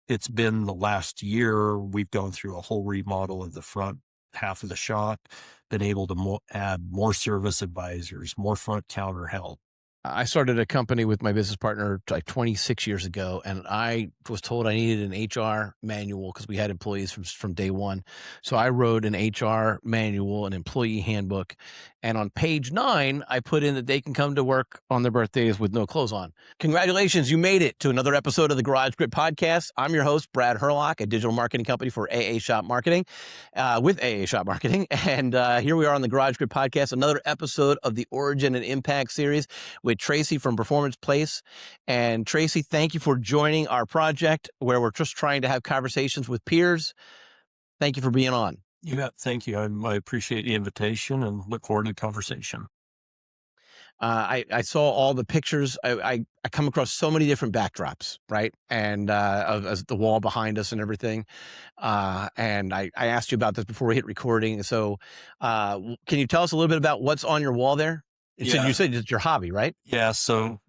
it's been the last year, we've gone through a whole remodel of the front half of the shop, been able to add more service advisors, more front counter help. I started a company with my business partner like 26 years ago, and I was told I needed an HR manual because we had employees from day one. So I wrote an HR manual, an employee handbook, and on page 9, I put in that they can come to work on their birthdays with no clothes on. Congratulations, you made it to another episode of the Garage Grit Podcast. I'm your host, Brad Herlock, a digital marketing company for AA Shop Marketing, with AA Shop Marketing. And here we are on the Garage Grit Podcast, another episode of the Origin and Impact series with Tracy from Performance Place. And Tracy, thank you for joining our project where we're just trying to have conversations with peers. Thank you for being on. You bet. Thank you. I appreciate the invitation and look forward to the conversation. I saw all the pictures. I come across so many different backdrops, right? And of the wall behind us and everything. And I asked you about this before we hit recording. So can you tell us a little bit about what's on your wall there? You said it's your hobby, right? Yeah. So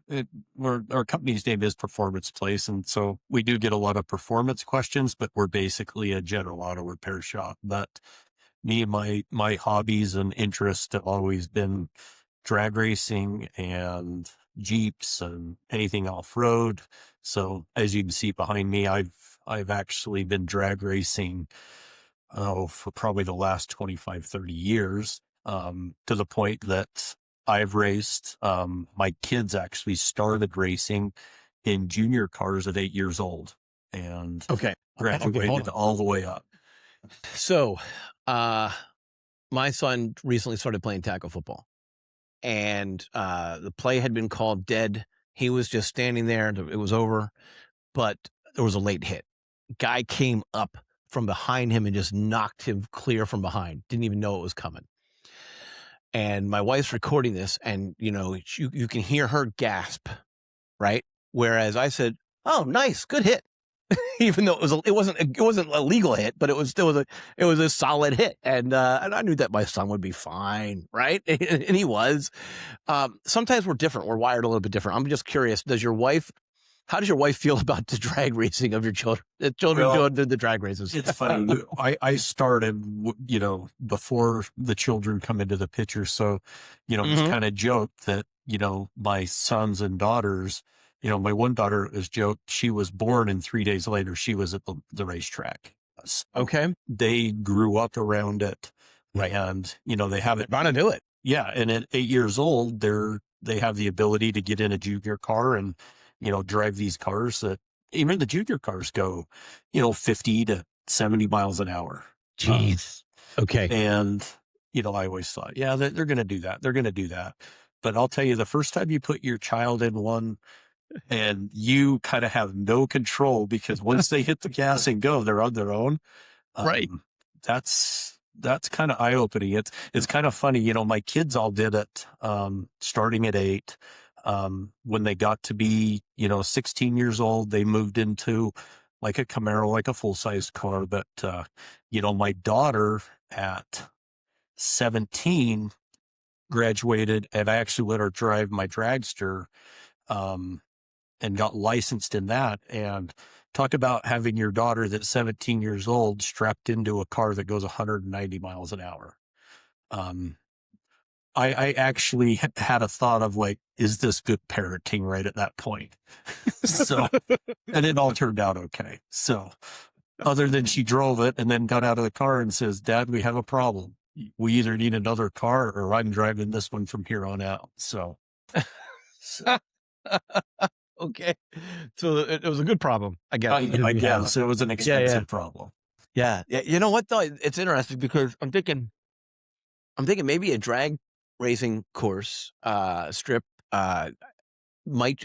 our company's name is Performance Place. And so we do get a lot of performance questions, but we're basically a general auto repair shop. But me and my hobbies and interests have always been drag racing and Jeeps and anything off-road. So as you can see behind me, I've actually been drag racing, for probably the last 25, 30 years, to the point that I've raced. My kids actually started racing in junior cars at 8 years old and graduated all the way up. So, my son recently started playing tackle football, and the play had been called dead. He was just standing there. It was over, but there was a late hit. Guy came up from behind him and just knocked him clear from behind. Didn't even know it was coming. And my wife's recording this, and you can hear her gasp, right? Whereas I said, "Oh, nice, good hit," even though it wasn't a legal hit, but it was a solid hit, and I knew that my son would be fine, right? And he was. Sometimes we're different; we're wired a little bit different. I'm just curious: how does your wife feel about the drag racing of your children? The children doing the drag races. It's funny. I started, before the children come into the picture. So, it's kind of joked that, my sons and daughters, my one daughter is joked. She was born and 3 days later, she was at the racetrack. So okay. They grew up around it. Right. And, they have it. They're going to do it. Yeah. And at 8 years old, they have the ability to get in a junior car and, drive these cars that even the junior cars go, 50 to 70 miles an hour. Jeez. Okay. And, I always thought, yeah, they're going to do that. They're going to do that. But I'll tell you, the first time you put your child in one and you kind of have no control, because once they hit the gas and go, they're on their own. Right. That's kind of eye-opening. It's kind of funny. My kids all did it, starting at 8. When they got to be, 16 years old, they moved into like a Camaro, like a full-size car. But, my daughter at 17 graduated, and I actually let her drive my dragster, and got licensed in that. And talk about having your daughter that's 17 years old strapped into a car that goes 190 miles an hour. I actually had a thought of like, is this good parenting right at that point? So, and it all turned out okay. So other than she drove it and then got out of the car and says, "Dad, we have a problem. We either need another car or I'm driving this one from here on out." So. Okay. So it was a good problem, I guess. I guess it was an expensive problem. Yeah. You know what though? It's interesting because I'm thinking maybe a drag racing course, strip, might,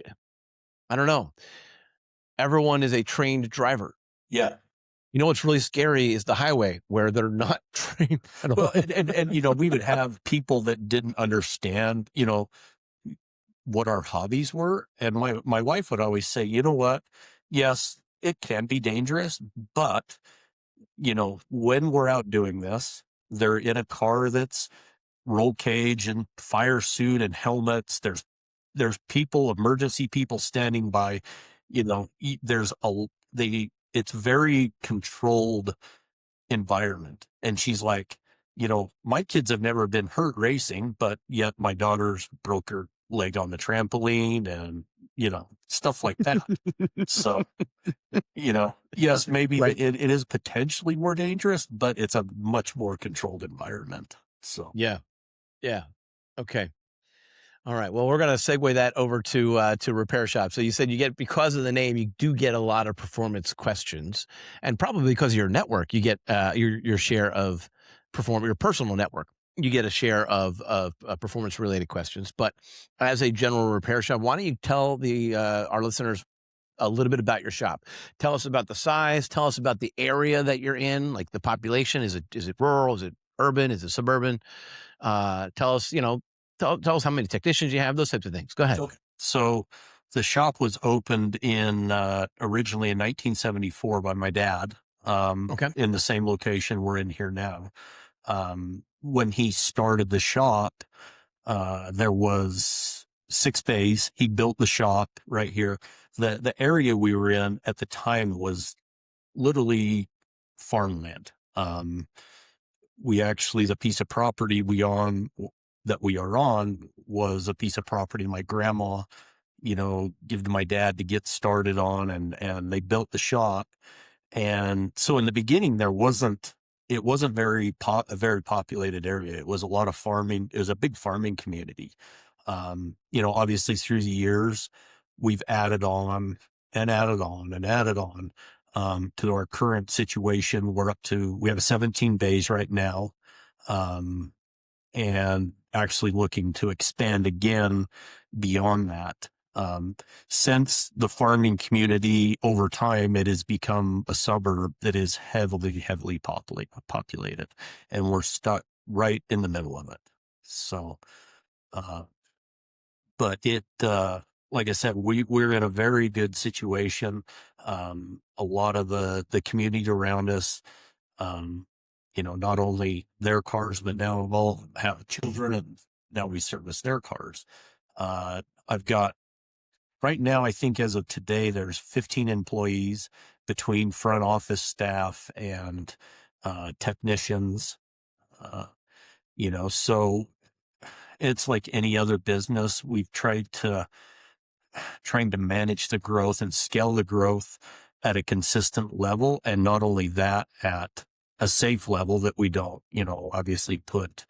I don't know. Everyone is a trained driver. Yeah. What's really scary is the highway where they're not trained at all. Well, and we would have people that didn't understand, what our hobbies were. And my wife would always say, you know what? Yes, it can be dangerous, but, when we're out doing this, they're in a car that's roll cage and fire suit and helmets. There's people, emergency people standing by, it's very controlled environment. And she's like, my kids have never been hurt racing, but yet my daughter's broke her leg on the trampoline and, stuff like that. So, yes, maybe Right. it is potentially more dangerous, but it's a much more controlled environment. So, Yeah. Yeah. Okay. All right. Well, we're going to segue that over to repair shop. So you said because of the name, you do get a lot of performance questions, and probably because of your network, you get your share of your personal network. You get a share of performance related questions. But as a general repair shop, why don't you tell our listeners a little bit about your shop? Tell us about the size. Tell us about the area that you're in, like the population. Is it rural? Is it urban? Is it suburban? Tell us, tell us how many technicians you have, those types of things. Go ahead. okay. So the shop was opened originally in 1974 by my dad, Okay. in the same location we're in here now. When he started the shop, there was 6 bays. He built the shop right here. The area we were in at the time was literally farmland. The piece of property that we are on was a piece of property my grandma, give to my dad to get started on, and they built the shop. And so in the beginning, it wasn't a very populated area. It was a lot of farming. It was a big farming community. Obviously through the years, we've added on and added on and added on, to our current situation. We have 17 bays right now. And actually looking to expand again beyond that. Since the farming community over time, it has become a suburb that is heavily populated, and we're stuck right in the middle of it. So, but like I said, we're in a very good situation. A lot of the community around us, not only their cars, but now all have children, and now we service their cars. I've got right now, I think as of today, there's 15 employees between front office staff and technicians. So it's like any other business. We've trying to manage the growth and scale the growth at a consistent level. And not only that, at a safe level that we don't, obviously put,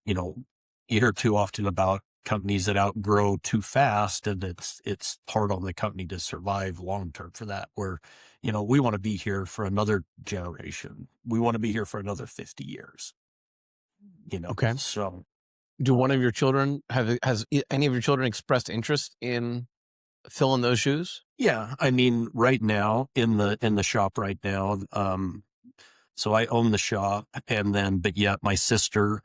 you hear too often about companies that outgrow too fast, and it's hard on the company to survive long term for that, where, we want to be here for another generation. We want to be here for another 50 years, Okay. so. Do one of your children has any of your children expressed interest in filling those shoes? Yeah, I mean, right now in the shop right now, so I own the shop, but yet my sister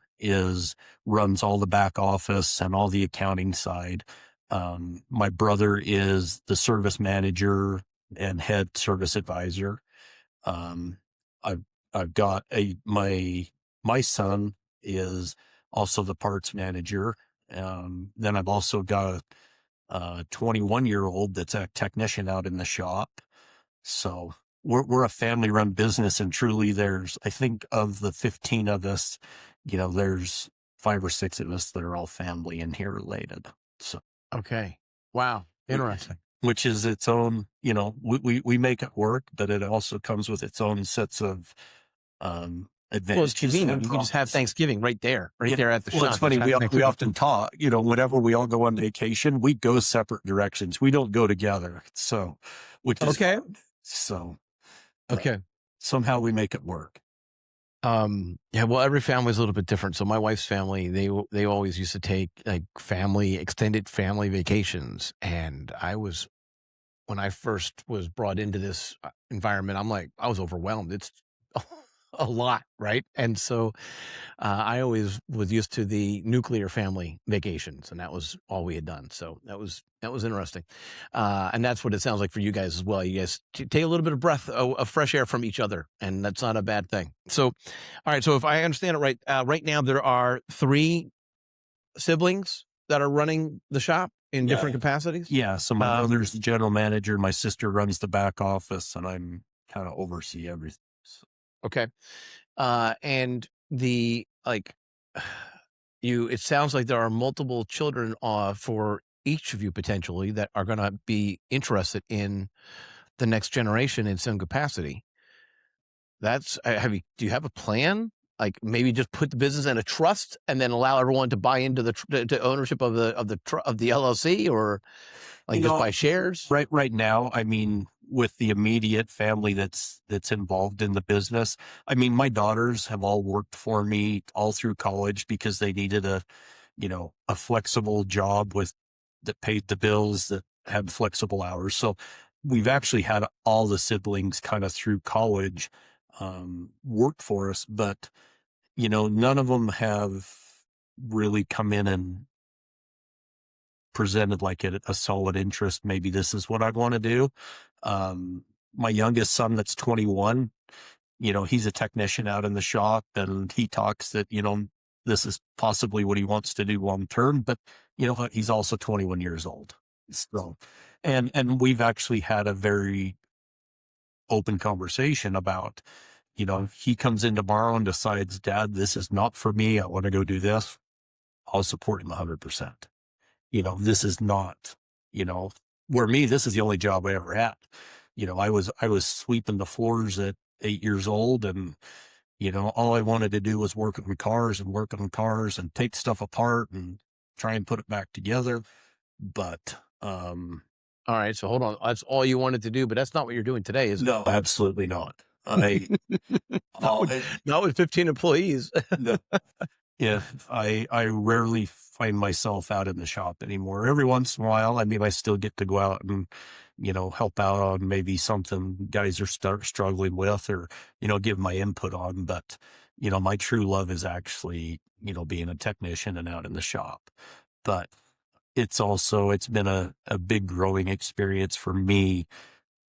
runs all the back office and all the accounting side. My brother is the service manager and head service advisor. I've got my son is also the parts manager. Then I've also got a 21-year-old that's a technician out in the shop. So we're a family run business, and truly I think of the 15 of us, there's 5 or 6 of us that are all family and here related. So, Okay. Wow. Interesting. which is its own, we make it work, but it also comes with its own sets of, advantages. Well, it's convenient. You can just have Thanksgiving right there at the shop. It's funny. We often talk, whenever we all go on vacation, we go separate directions. We don't go together. So, which is okay. fun. So, Okay. Somehow we make it work. Yeah, well, every family is a little bit different. So my wife's family, they always used to take like extended family vacations. And when I first was brought into this environment, I was overwhelmed. It's a lot, right? And so I always was used to the nuclear family vacations, and that was all we had done. So that was interesting. And that's what it sounds like for you guys as well. You guys take a little bit of breath of fresh air from each other, and that's not a bad thing. So, all right. So if I understand it right, right now there are 3 siblings that are running the shop in different capacities. Yeah. So my brother's the general manager. My sister runs the back office, and I'm kind of oversee everything. So, Okay. And the like, it sounds like there are multiple children for each of you potentially that are going to be interested in the next generation in some capacity. That's do you have a plan? Like maybe just put the business in a trust and then allow everyone to buy into to ownership of the LLC, or you like just know, buy shares? right now, I mean, with the immediate family that's involved in the business, I mean, my daughters have all worked for me all through college because they needed a flexible job that paid the bills, that had flexible hours. So we've actually had all the siblings kind of through college work for us, but none of them have really come in and presented like a solid interest. Maybe this is what I want to do. My youngest son, that's 21, he's a technician out in the shop, and he talks that, this is possibly what he wants to do long term, but you know what? He's also 21 years old. So, and we've actually had a very open conversation about, if he comes in tomorrow and decides, Dad, this is not for me, I want to go do this, I'll support him 100%. This is not, you know, this is the only job I ever had. I was sweeping the floors at 8 years old, and, all I wanted to do was work on cars and take stuff apart and try and put it back together. But, All right, so hold on. That's all you wanted to do, but that's not what you're doing today, is it? no, absolutely not. I, Not oh, with, not with 15 employees. no, I rarely find myself out in the shop anymore. Every once in a while, I mean, I still get to go out and, help out on maybe something guys are struggling with, or, give my input on. But, my true love is actually, being a technician and out in the shop. But it's been a big growing experience for me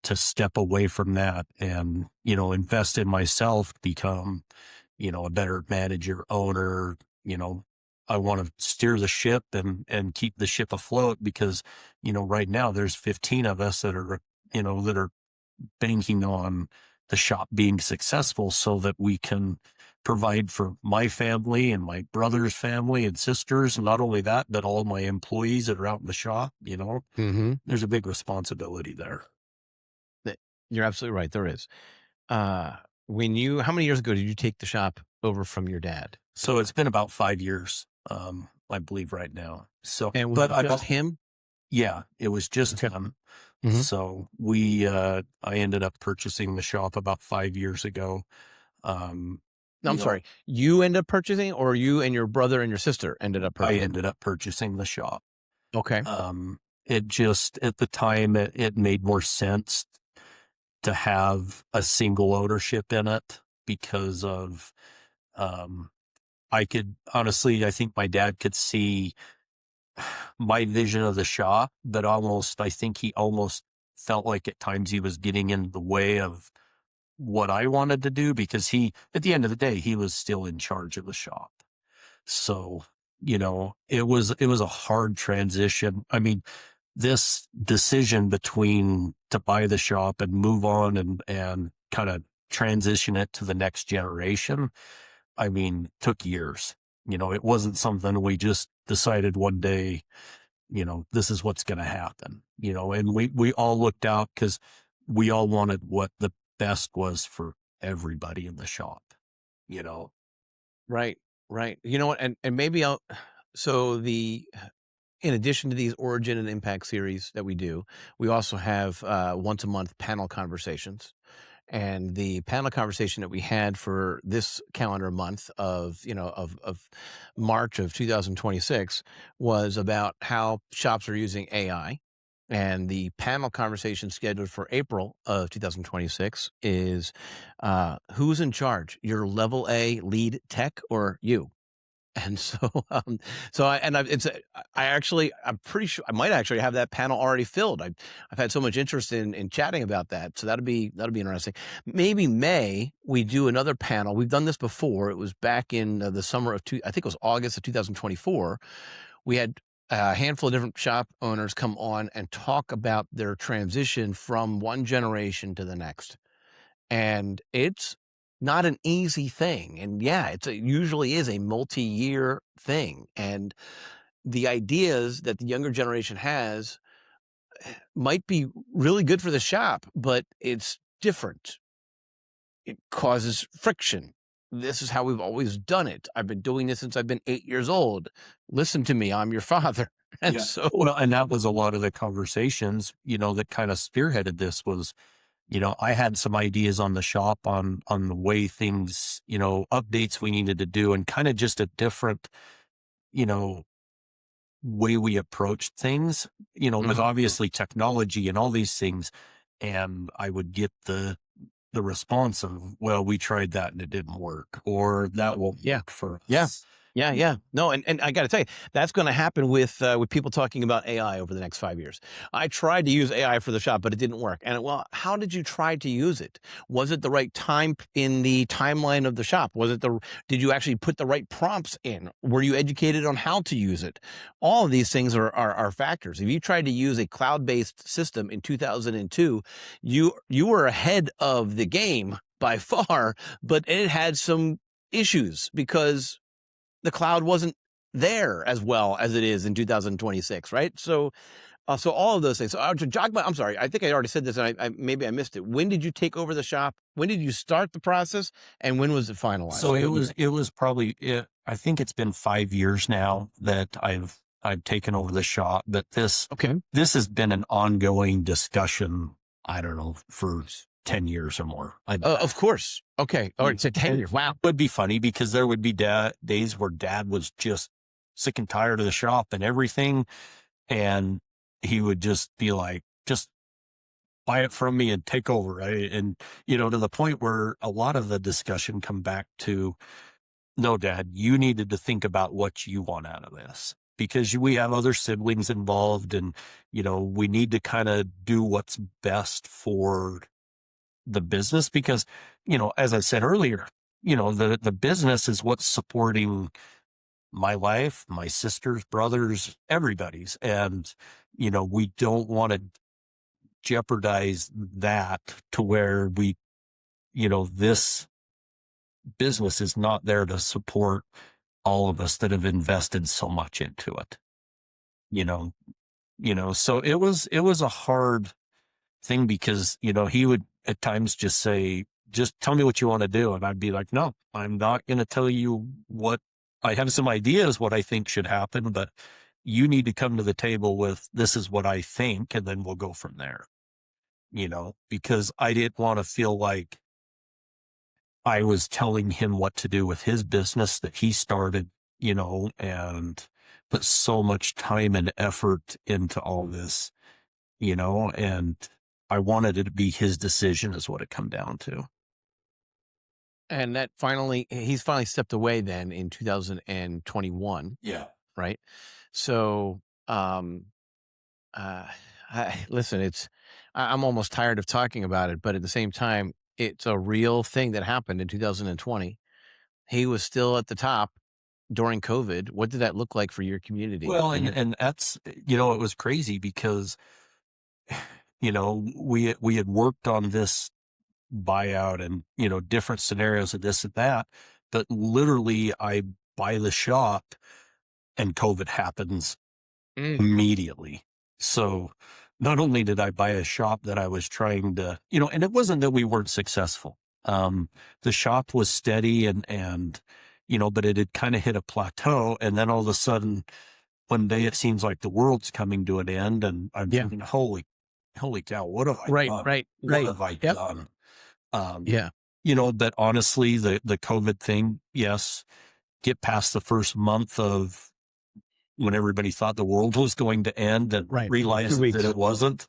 to step away from that and, invest in myself, become, a better manager, owner. I want to steer the ship and keep the ship afloat, because, right now there's 15 of us that are banking on the shop being successful so that we can provide for my family and my brother's family and sisters. And not only that, but all my employees that are out in the shop, Mm-hmm. there's a big responsibility there. You're absolutely right. There is. How many years ago did you take the shop over from your dad? So it's been about 5 years, I believe right now. So, And was but it just him? yeah, it was just Okay. him. Mm-hmm. So I ended up purchasing the shop about 5 years ago. Um, No, I'm you know, sorry. You ended up purchasing, or you and your brother and your sister ended up I purchasing? ended up purchasing the shop. Okay. It just, at the time, it made more sense to have a single ownership in it because of, um, I think my dad could see my vision of the shop, but I think he almost felt like at times he was getting in the way of what I wanted to do, because at the end of the day, he was still in charge of the shop. So, it was a hard transition. I mean, this decision to buy the shop and move on and kind of transition it to the next generation, I mean, took years. It wasn't something we just decided one day, this is what's going to happen, and we all looked out because we all wanted what the best was for everybody in the shop, you know. Right. Right. You know what? And maybe so in addition to these origin and impact series that we do, we also have once a month panel conversations. And the panel conversation that we had for this calendar month of March of 2026 was about how shops are using AI. And the panel conversation scheduled for April of 2026 is who's in charge, your level A lead tech or you? And so, I'm pretty sure I might actually have that panel already filled. I've had so much interest in chatting about that. So that'll be interesting. Maybe May, we do another panel. We've done this before. It was back in the summer I think it was August of 2024. We had a handful of different shop owners come on and talk about their transition from one generation to the next. And it's not an easy thing. And yeah, it usually is a multi-year thing. And the ideas that the younger generation has might be really good for the shop, but it's different. It causes friction. This is how we've always done it. I've been doing this since I've been 8 years old. Listen to me, I'm your father. And so, Well, and that was a lot of the conversations, that kind of spearheaded this was, I had some ideas on the shop on the way things, updates we needed to do and kind of just a different, you know, way we approached things, with obviously technology and all these things. And I would get the response of, well, we tried that and it didn't work, or that won't work for us. Yeah. No, and I got to tell you, that's going to happen with people talking about AI over the next 5 years. I tried to use AI for the shop, but it didn't work. And well, how did you try to use it? Was it the right time in the timeline of the shop? Did you actually put the right prompts in? Were you educated on how to use it? All of these things are factors. If you tried to use a cloud-based system in 2002, you were ahead of the game by far, but it had some issues because the cloud wasn't there as well as it is in 2026, right? So all of those things. So I'm sorry, I think I already said this, and maybe I missed it. When did you take over the shop? When did you start the process, and when was it finalized? So it was probably, I think it's been 5 years now that I've taken over the shop, but this has been an ongoing discussion, I don't know, for 10 years or more. Of course. Okay. All right. So 10 years. Wow. It would be funny because there would be days where dad was just sick and tired of the shop and everything. And he would just be like, just buy it from me and take over. Right. And, to the point where a lot of the discussion come back to, no, dad, you needed to think about what you want out of this, because we have other siblings involved and, we need to kind of do what's best for the business, because, as I said earlier, the business is what's supporting my life, my sisters, brothers, everybody's. And, we don't want to jeopardize that to where this business is not there to support all of us that have invested so much into it, so it was a hard thing because, he would at times just say, just tell me what you want to do. And I'd be like, no, I'm not going to tell you what I have some ideas, what I think should happen, but you need to come to the table with, this is what I think. And then we'll go from there, because I didn't want to feel like I was telling him what to do with his business that he started, and put so much time and effort into all this, and I wanted it to be his decision is what it come down to. And he's finally stepped away then in 2021. Yeah. Right. So, listen, I'm almost tired of talking about it, but at the same time, it's a real thing that happened in 2020. He was still at the top during COVID. What did that look like for your community? Well, and that's, it was crazy because, we had worked on this buyout and, different scenarios of this and that, but literally I buy the shop and COVID happens immediately. So not only did I buy a shop that I was trying to, and it wasn't that we weren't successful. The shop was steady and, but it had kind of hit a plateau. And then all of a sudden, one day it seems like the world's coming to an end. And I'm thinking, holy cow, what have I done? Right. What have I done? Yeah. But honestly, the COVID thing, yes, get past the first month of when everybody thought the world was going to end and realized that it wasn't.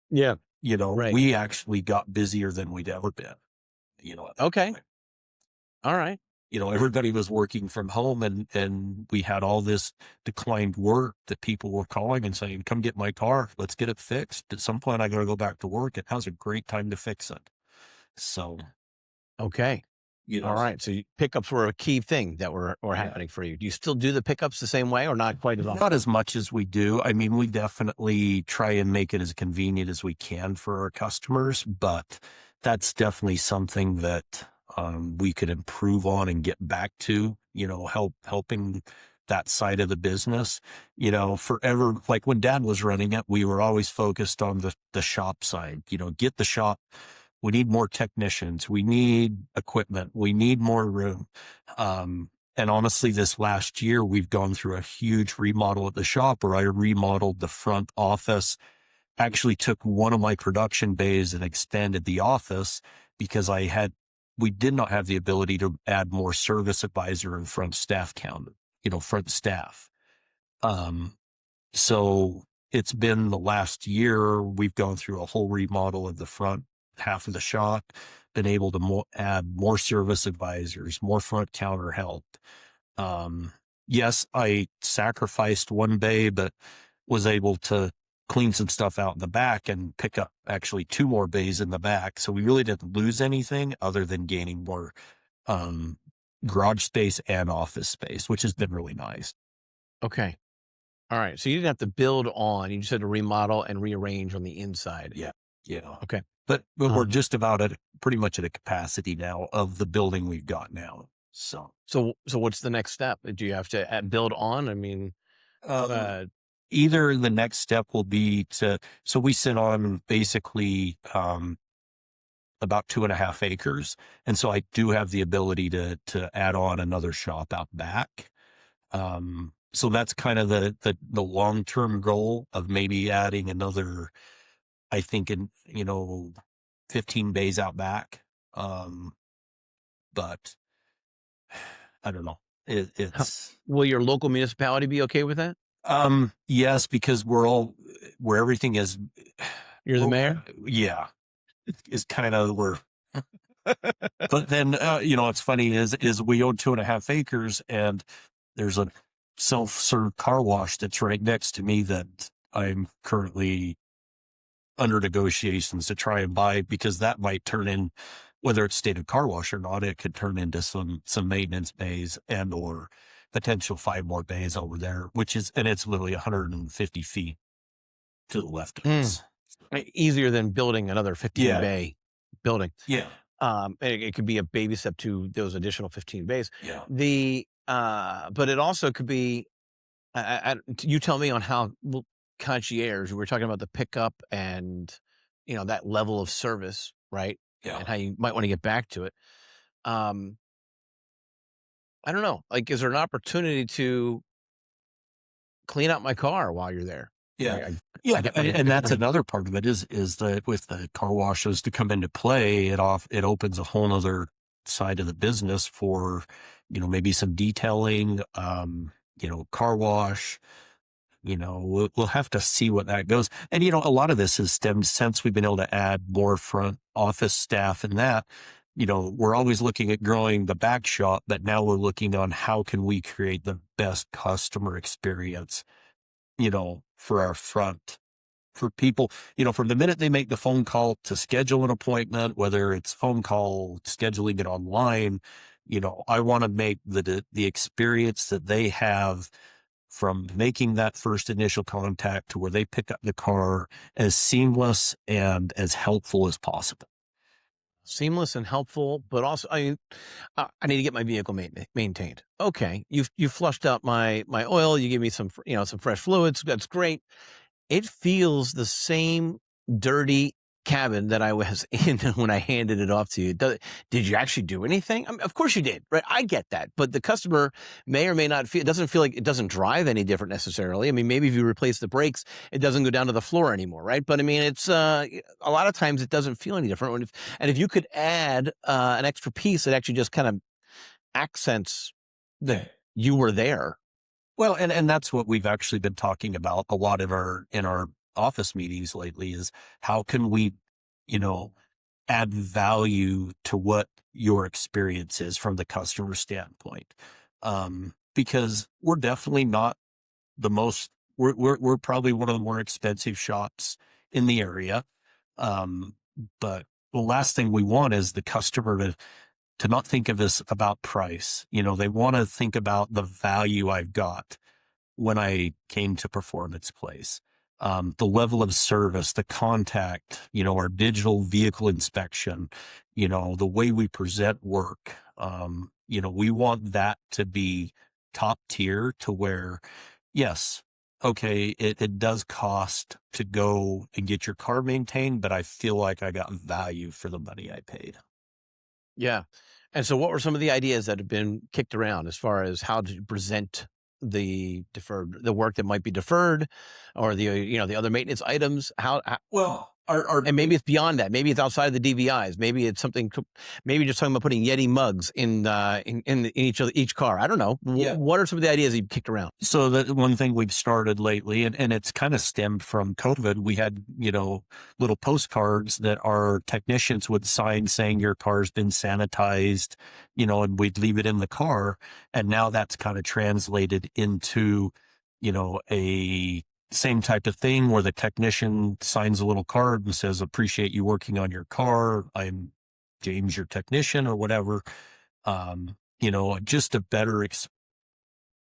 Yeah. We actually got busier than we'd ever been, Okay. All right. Everybody was working from home and we had all this declined work that people were calling and saying, come get my car. Let's get it fixed. At some point I got to go back to work. It has a great time to fix it. So, okay. All right. So pickups were a key thing that were happening for you. Do you still do the pickups the same way or not quite as often? Not as much as we do. I mean, we definitely try and make it as convenient as we can for our customers, but that's definitely something that we could improve on and get back to, helping that side of the business. Forever, like when dad was running it, we were always focused on the shop side, get the shop. We need more technicians. We need equipment. We need more room. And honestly, this last year, we've gone through a huge remodel at the shop where I remodeled the front office, actually took one of my production bays and expanded the office because we did not have the ability to add more service advisor and front staff count, front staff. So it's been the last year, we've gone through a whole remodel of the front half of the shop, been able to add more service advisors, more front counter help. Yes, I sacrificed one bay, but was able to clean some stuff out in the back and pick up actually 2 more bays in the back. So we really didn't lose anything other than gaining more garage space and office space, which has been really nice. Okay. All right. So you didn't have to build on, you just had to remodel and rearrange on the inside. Yeah. Yeah. Okay. But we're just about pretty much at a capacity now of the building we've got now. So what's the next step? Do you have to build on? I mean, either the next step will be so we sit on basically about 2.5 acres. And so I do have the ability to add on another shop out back. So that's kind of the long-term goal of maybe adding another, I think, 15 bays out back. But I don't know. Will your local municipality be okay with that? Yes, because where everything is. You're the mayor? Yeah. Is kind of where. But then, what's funny is we own 2.5 acres and there's a self-serve car wash that's right next to me that I'm currently under negotiations to try and buy, because that might turn in, whether it's stated car wash or not, it could turn into some maintenance bays and or potential 5 more bays over there, and it's literally 150 feet to the left of us. Easier than building another 15 bay building. Yeah. It could be a baby step to those additional 15 bays. Yeah. But it also could be, you tell me on how concierge, we're talking about the pickup and, that level of service, right? Yeah. And how you might want to get back to it. I don't know. Like, is there an opportunity to clean out my car while you're there? Yeah. And that's another part of it is that with the car washes to come into play, it opens a whole nother side of the business for, maybe some detailing, car wash, we'll have to see what that goes. And, a lot of this has stemmed since we've been able to add more front office staff and that, we're always looking at growing the back shop, but now we're looking on how can we create the best customer experience, for our front, for people, from the minute they make the phone call to schedule an appointment, whether it's phone call, scheduling it online, I want to make the experience that they have from making that first initial contact to where they pick up the car as seamless and as helpful as possible. Seamless and helpful, but also I need to get my vehicle maintained. Okay, you flushed out my oil. You give me some some fresh fluids. That's great. It feels the same dirty cabin that I was in when I handed it off to you. Did you actually do anything? I mean, of course you did, right? I get that, but the customer may or may not feel. It doesn't feel like it doesn't drive any different necessarily. I mean, maybe if you replace the brakes, it doesn't go down to the floor anymore, right? But I mean, it's a lot of times it doesn't feel any different. And if you could add an extra piece that actually just kind of accents that you were there. Well, and that's what we've actually been talking about a lot in our office meetings lately is how can we, add value to what your experience is from the customer standpoint. Because we're definitely not we're probably one of the more expensive shops in the area. But the last thing we want is the customer to not think of this about price. They want to think about the value I've got when I came to Performance Place. the level of service, the contact, our digital vehicle inspection, the way we present work. We want that to be top tier to where, yes, okay, it does cost to go and get your car maintained, but I feel like I got value for the money I paid. Yeah. And so what were some of the ideas that have been kicked around as far as how to present the work that might be deferred, or the other maintenance items? Well, and maybe it's beyond that. Maybe it's outside of the DVIs. Maybe it's something. Maybe just talking about putting Yeti mugs in each car. I don't know. Yeah. What are some of the ideas you've kicked around? So that one thing we've started lately, and it's kind of stemmed from COVID. We had, little postcards that our technicians would sign saying your car's been sanitized, and we'd leave it in the car. And now that's kind of translated into, a same type of thing where the technician signs a little card and says, appreciate you working on your car. I'm James, your technician, or whatever. Just a better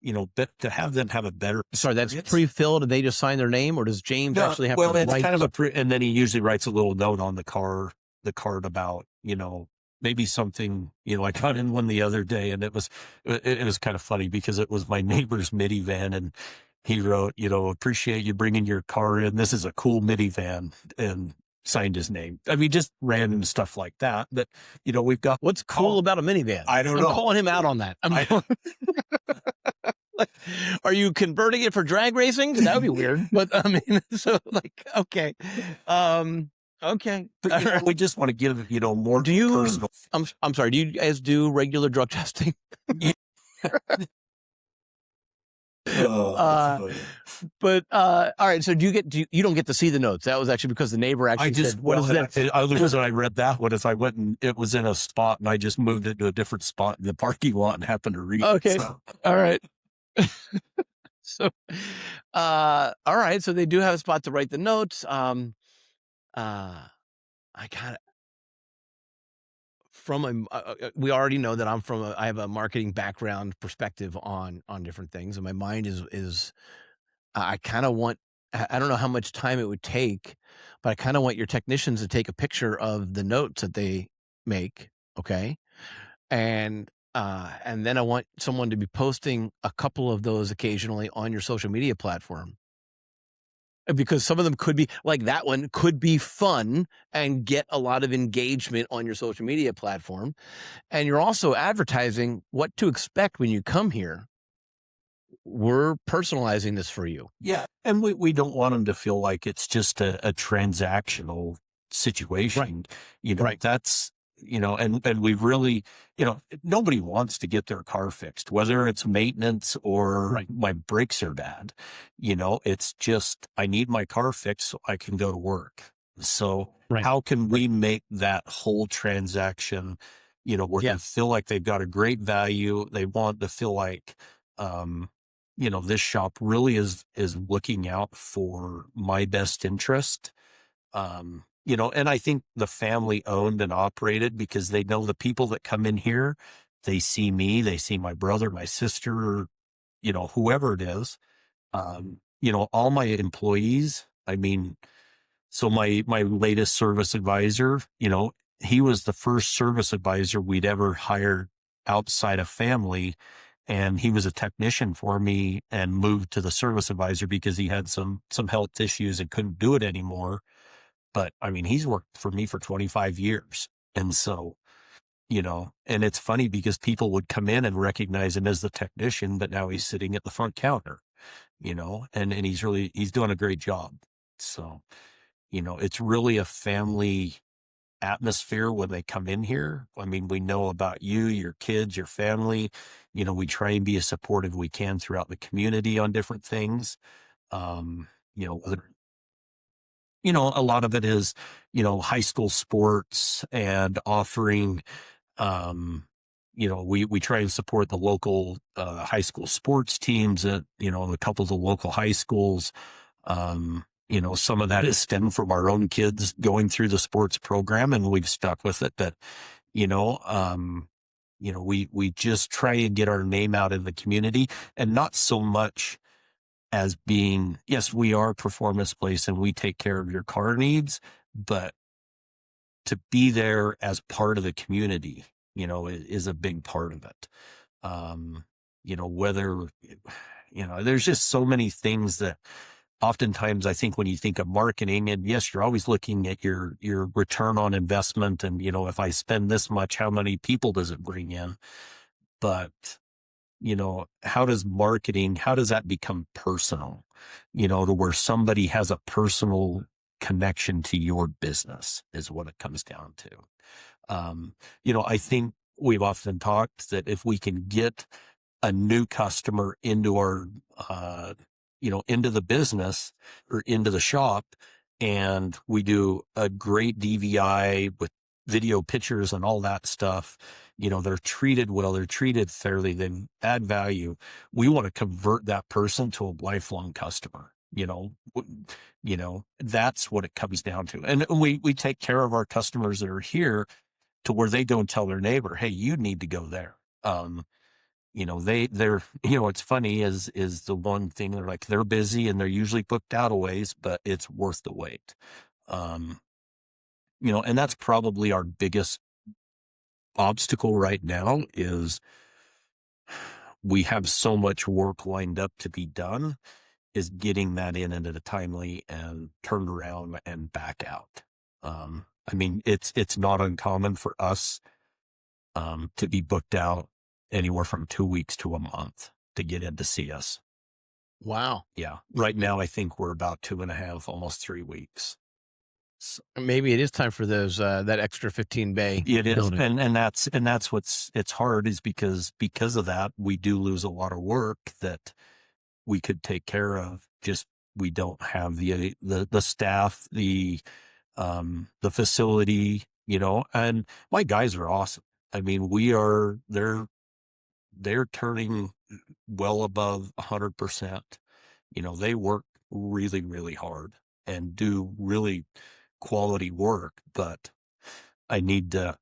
to have them have a better. Sorry, that's pre-filled. And they just sign their name, or does James actually have to write? Well, it's kind of and then he usually writes a little note on the card about, maybe something, I got in one the other day, and it was kind of funny because it was my neighbor's minivan, and he wrote, appreciate you bringing your car in. This is a cool minivan, and signed his name. I mean, just random stuff like that. But, we've got. What's cool about a minivan? I don't know. I'm calling him out on that. Are you converting it for drag racing? That would be weird. But I mean, okay. Okay. But, we just want to give, more personal. I'm sorry. Do you guys do regular drug testing? But all right. So you don't get to see the notes? That was actually because the neighbor actually said, "What is that?" The other reason I read that one is I went and it was in a spot, and I just moved it to a different spot in the parking lot and happened to read. Okay. it. So. All right. So, all right. So they do have a spot to write the notes. I kind of we already know that I have a marketing background perspective on different things, and my mind is I kind of want. I don't know how much time it would take, but I kind of want your technicians to take a picture of the notes that they make. Okay. And then I want someone to be posting a couple of those occasionally on your social media platform, because some of them could be like that one could be fun and get a lot of engagement on your social media platform. And you're also advertising what to expect when you come here. We're personalizing this for you. Yeah. And we don't want them to feel like it's just a transactional situation. Right. That's, and we really, nobody wants to get their car fixed, whether it's maintenance or my brakes are bad. It's just, I need my car fixed so I can go to work. So how can we make that whole transaction, where they feel like they've got a great value? They want to feel like, this shop really is looking out for my best interest. And I think the family owned and operated, because they know the people that come in here, they see me, they see my brother, my sister, whoever it is. All my employees, I mean, so my latest service advisor, he was the first service advisor we'd ever hired outside of family. And he was a technician for me and moved to the service advisor because he had some health issues and couldn't do it anymore. But I mean, he's worked for me for 25 years. And so, and it's funny because people would come in and recognize him as the technician, but now he's sitting at the front counter, and he's doing a great job. So, it's really a family atmosphere when they come in here. I mean, we know about you, your kids, your family. We try and be as supportive we can throughout the community on different things. A lot of it is, high school sports and offering, we try and support the local high school sports teams at, a couple of the local high schools. Some of that is stemmed from our own kids going through the sports program, and we've stuck with it. But, we just try and get our name out in the community, and not so much as being, yes, we are a performance place and we take care of your car needs, but to be there as part of the community, is a big part of it. Um, whether, there's just so many things that oftentimes I think when you think of marketing, and yes, you're always looking at your return on investment. And, if I spend this much, how many people does it bring in? But, how does that become personal, to where somebody has a personal connection to your business is what it comes down to. I think we've often talked that if we can get a new customer into our, into the business or into the shop, and we do a great DVI with video pictures and all that stuff, they're treated well, they're treated fairly, they add value. We want to convert that person to a lifelong customer. That's what it comes down to. And we take care of our customers that are here to where they don't tell their neighbor, hey, you need to go there. They're, it's funny is the one thing they're like, they're busy and they're usually booked out a ways, but it's worth the wait. And that's probably our biggest obstacle right now is we have so much work lined up to be done, is getting that in at a timely and turned around and back out. It's not uncommon for us to be booked out anywhere from 2 weeks to a month to get in to see us. Wow. Yeah. Right now, I think we're about 2.5, almost 3 weeks. So, maybe it is time for those, that extra 15 bay. it is. building. And that's it's hard is because of that, we do lose a lot of work that we could take care of. Just, we don't have the staff, the facility, and my guys are awesome. They're turning well above 100%. They work really, really hard and do really quality work, but I need to,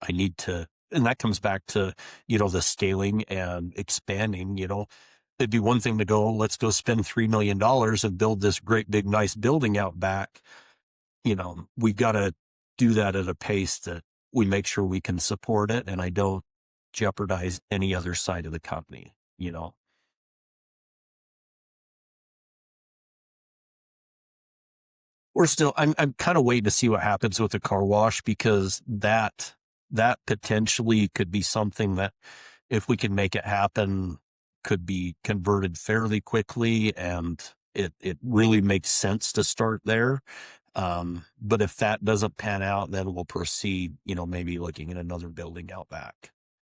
and that comes back to, the scaling and expanding. It'd be one thing to go, let's go spend $3 million and build this great big nice building out back. We've got to do that at a pace that we make sure we can support it, and I don't jeopardize any other side of the company. I'm kind of waiting to see what happens with the car wash, because that potentially could be something that, if we can make it happen, could be converted fairly quickly, and it really makes sense to start there. But if that doesn't pan out, then we'll proceed, maybe looking at another building out back.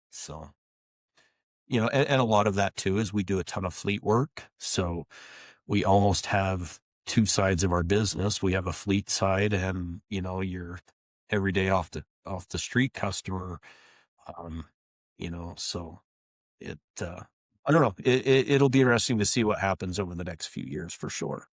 So, and a lot of that too is we do a ton of fleet work. So we almost have two sides of our business. We have a fleet side and, your everyday off the street customer. So I don't know. It'll be interesting to see what happens over the next few years for sure.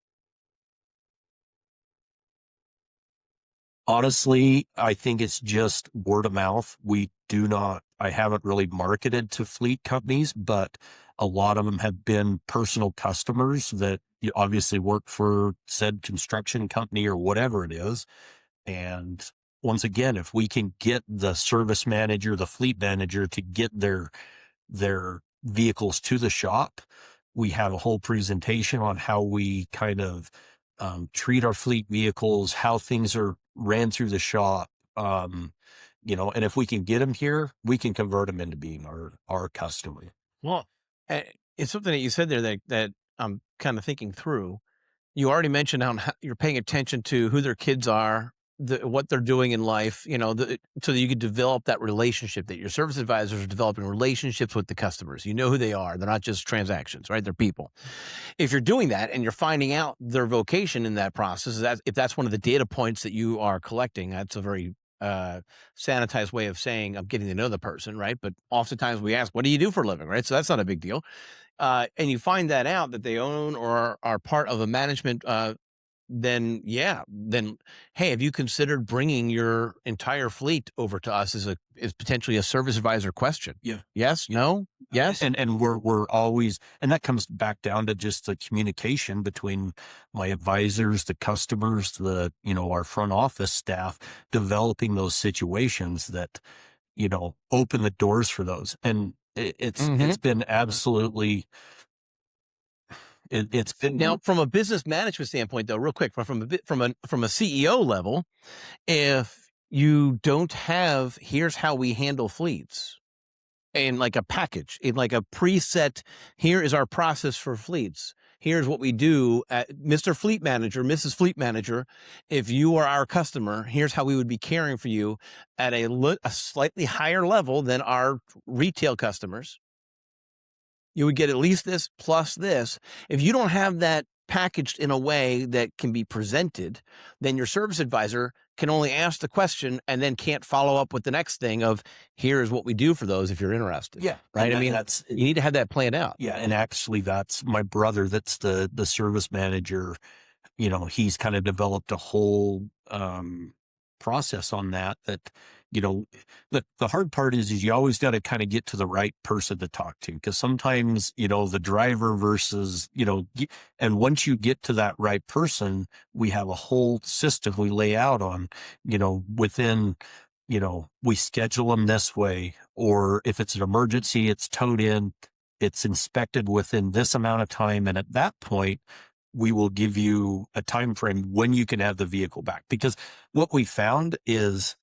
Honestly, I think it's just word of mouth. I haven't really marketed to fleet companies, but a lot of them have been personal customers that you obviously work for said construction company or whatever it is. And once again, if we can get the service manager, the fleet manager to get their vehicles to the shop, we have a whole presentation on how we kind of treat our fleet vehicles, how things are ran through the shop, and if we can get them here, we can convert them into being our customer. Well, it's something that you said there that I'm kind of thinking through. You already mentioned how you're paying attention to who their kids are, what they're doing in life, so that you could develop that relationship, that your service advisors are developing relationships with the customers. You know who they are. They're not just transactions, right? They're people. If you're doing that and you're finding out their vocation in that process, if that's one of the data points that you are collecting, that's a very sanitized way of saying I'm getting to know the person, right? But oftentimes we ask, what do you do for a living, right? So that's not a big deal. And you find that out, that they own or are part of a management then hey, have you considered bringing your entire fleet over to us as potentially a service advisor question? Yeah. Yes, no, yes. And we're always, and that comes back down to just the communication between my advisors, the customers, our front office staff, developing those situations that, open the doors for those. And it's been absolutely, it's been Now, from a business management standpoint, though, real quick, from a CEO level, if you don't have, here's how we handle fleets, and like a package, in like a preset, here is our process for fleets. Here's what we do at Mr. Fleet Manager, Mrs. Fleet Manager. If you are our customer, here's how we would be caring for you at a slightly higher level than our retail customers. You would get at least this plus this. If you don't have that packaged in a way that can be presented, then your service advisor can only ask the question and then can't follow up with the next thing of, here's what we do for those if you're interested. Yeah. Right. And I mean, you need to have that planned out. Yeah. And actually that's my brother. That's the service manager. He's kind of developed a whole, process on that, the hard part is you always got to kind of get to the right person to talk to. Cause sometimes, the driver versus, and once you get to that right person, we have a whole system we lay out on, within, we schedule them this way, or if it's an emergency, it's towed in, it's inspected within this amount of time. And at that point, we will give you a time frame when you can have the vehicle back. Because what we found is,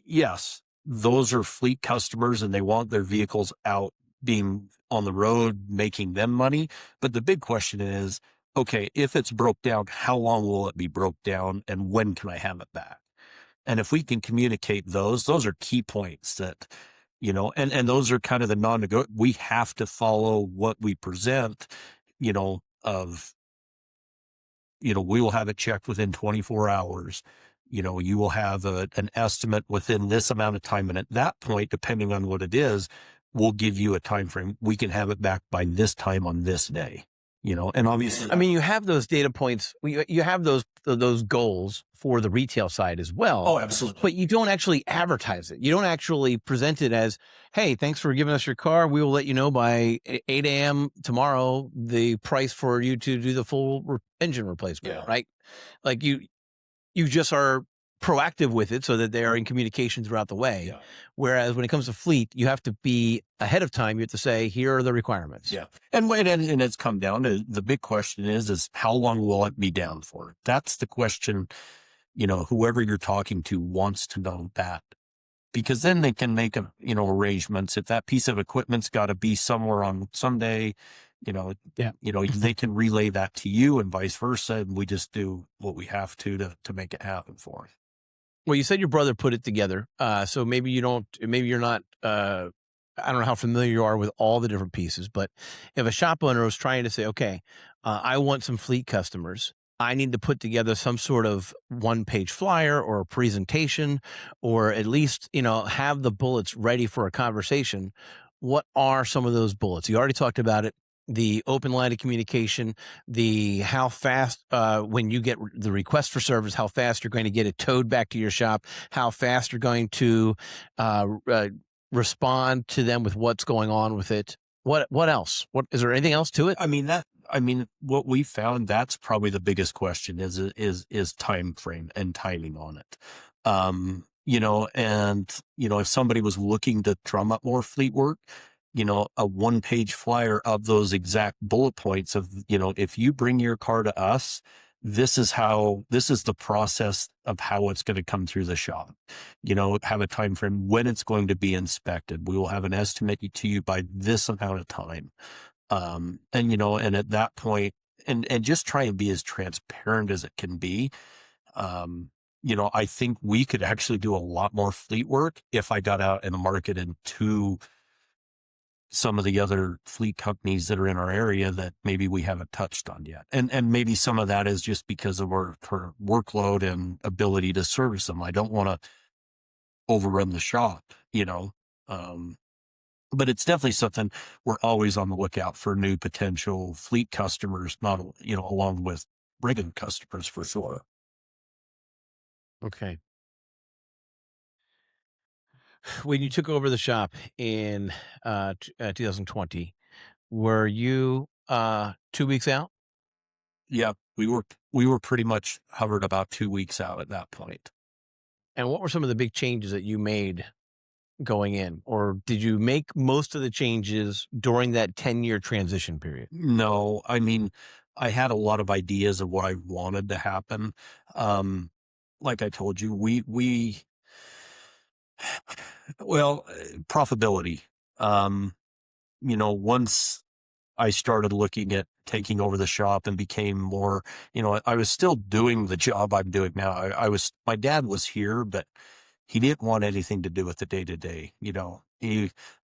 yes, those are fleet customers and they want their vehicles out being on the road, making them money. But the big question is, okay, if it's broke down, how long will it be broke down and when can I have it back? And if we can communicate those are key points that, and those are kind of the non-negotiable. We have to follow what we present, we will have it checked within 24 hours. You will have an estimate within this amount of time. And at that point, depending on what it is, we'll give you a time frame. We can have it back by this time on this day, and obviously, I mean, you have those data points. You have those goals for the retail side as well. Oh, absolutely. But you don't actually advertise it. You don't actually present it as, hey, thanks for giving us your car. We will let you know by 8 a.m. tomorrow the price for you to do the full engine replacement, right? Like you just are proactive with it so that they are in communication throughout the way. Yeah. Whereas when it comes to fleet, you have to be ahead of time. You have to say, here are the requirements. Yeah. And it's come down to the big question is how long will it be down for? That's the question, whoever you're talking to wants to know that, because then they can make arrangements. If that piece of equipment's got to be somewhere on Sunday, they can relay that to you and vice versa. And we just do what we have to make it happen for us. Well, you said your brother put it together. So maybe you're not, I don't know how familiar you are with all the different pieces, but if a shop owner was trying to say, okay, I want some fleet customers, I need to put together some sort of one-page flyer or a presentation, or at least, have the bullets ready for a conversation. What are some of those bullets? You already talked about it. The open line of communication, the how fast, when you get the request for service, how fast you're going to get it towed back to your shop, how fast you're going to respond to them with what's going on with it. What else? What is there anything else to it? I mean, what we found, that's probably the biggest question is time frame and timing on it. If somebody was looking to drum up more fleet work, a one-page flyer of those exact bullet points of, if you bring your car to us, this is the process of how it's going to come through the shop. Have a time frame when it's going to be inspected. We will have an estimate to you by this amount of time. And at that point, and just try and be as transparent as it can be. I think we could actually do a lot more fleet work if I got out in the market and to some of the other fleet companies that are in our area that maybe we haven't touched on yet. And maybe some of that is just because of our workload and ability to service them. I don't want to overrun the shop, but it's definitely something we're always on the lookout for, new potential fleet customers, not, along with bring in customers for sure. Okay. When you took over the shop in 2020, were you 2 weeks out? Yeah, we were pretty much hovered about 2 weeks out at that point. And what were some of the big changes that you made going in? Or did you make most of the changes during that 10-year transition period? No, I mean, I had a lot of ideas of what I wanted to happen. Um, like I told you, profitability. Um, once I started looking at taking over the shop and became more, I was still doing the job I'm doing now. My dad was here, but he didn't want anything to do with the day to day.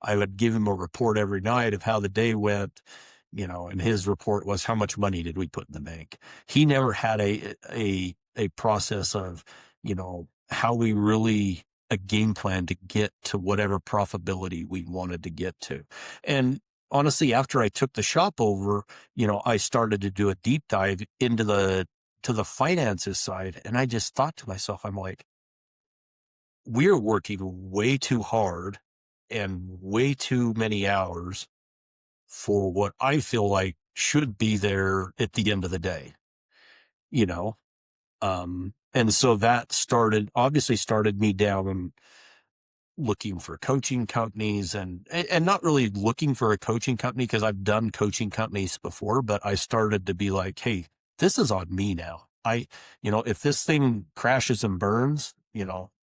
I would give him a report every night of how the day went, and his report was how much money did we put in the bank. He never had a process of, how we really a game plan to get to whatever profitability we wanted to get to. And honestly, after I took the shop over, I started to do a deep dive into the finances side. And I just thought to myself, I'm like, we're working way too hard and way too many hours for what I feel like should be there at the end of the day, you know? And so that obviously started me down looking for coaching companies and not really looking for a coaching company because I've done coaching companies before, but I started to be like, hey, this is on me now. If this thing crashes and burns,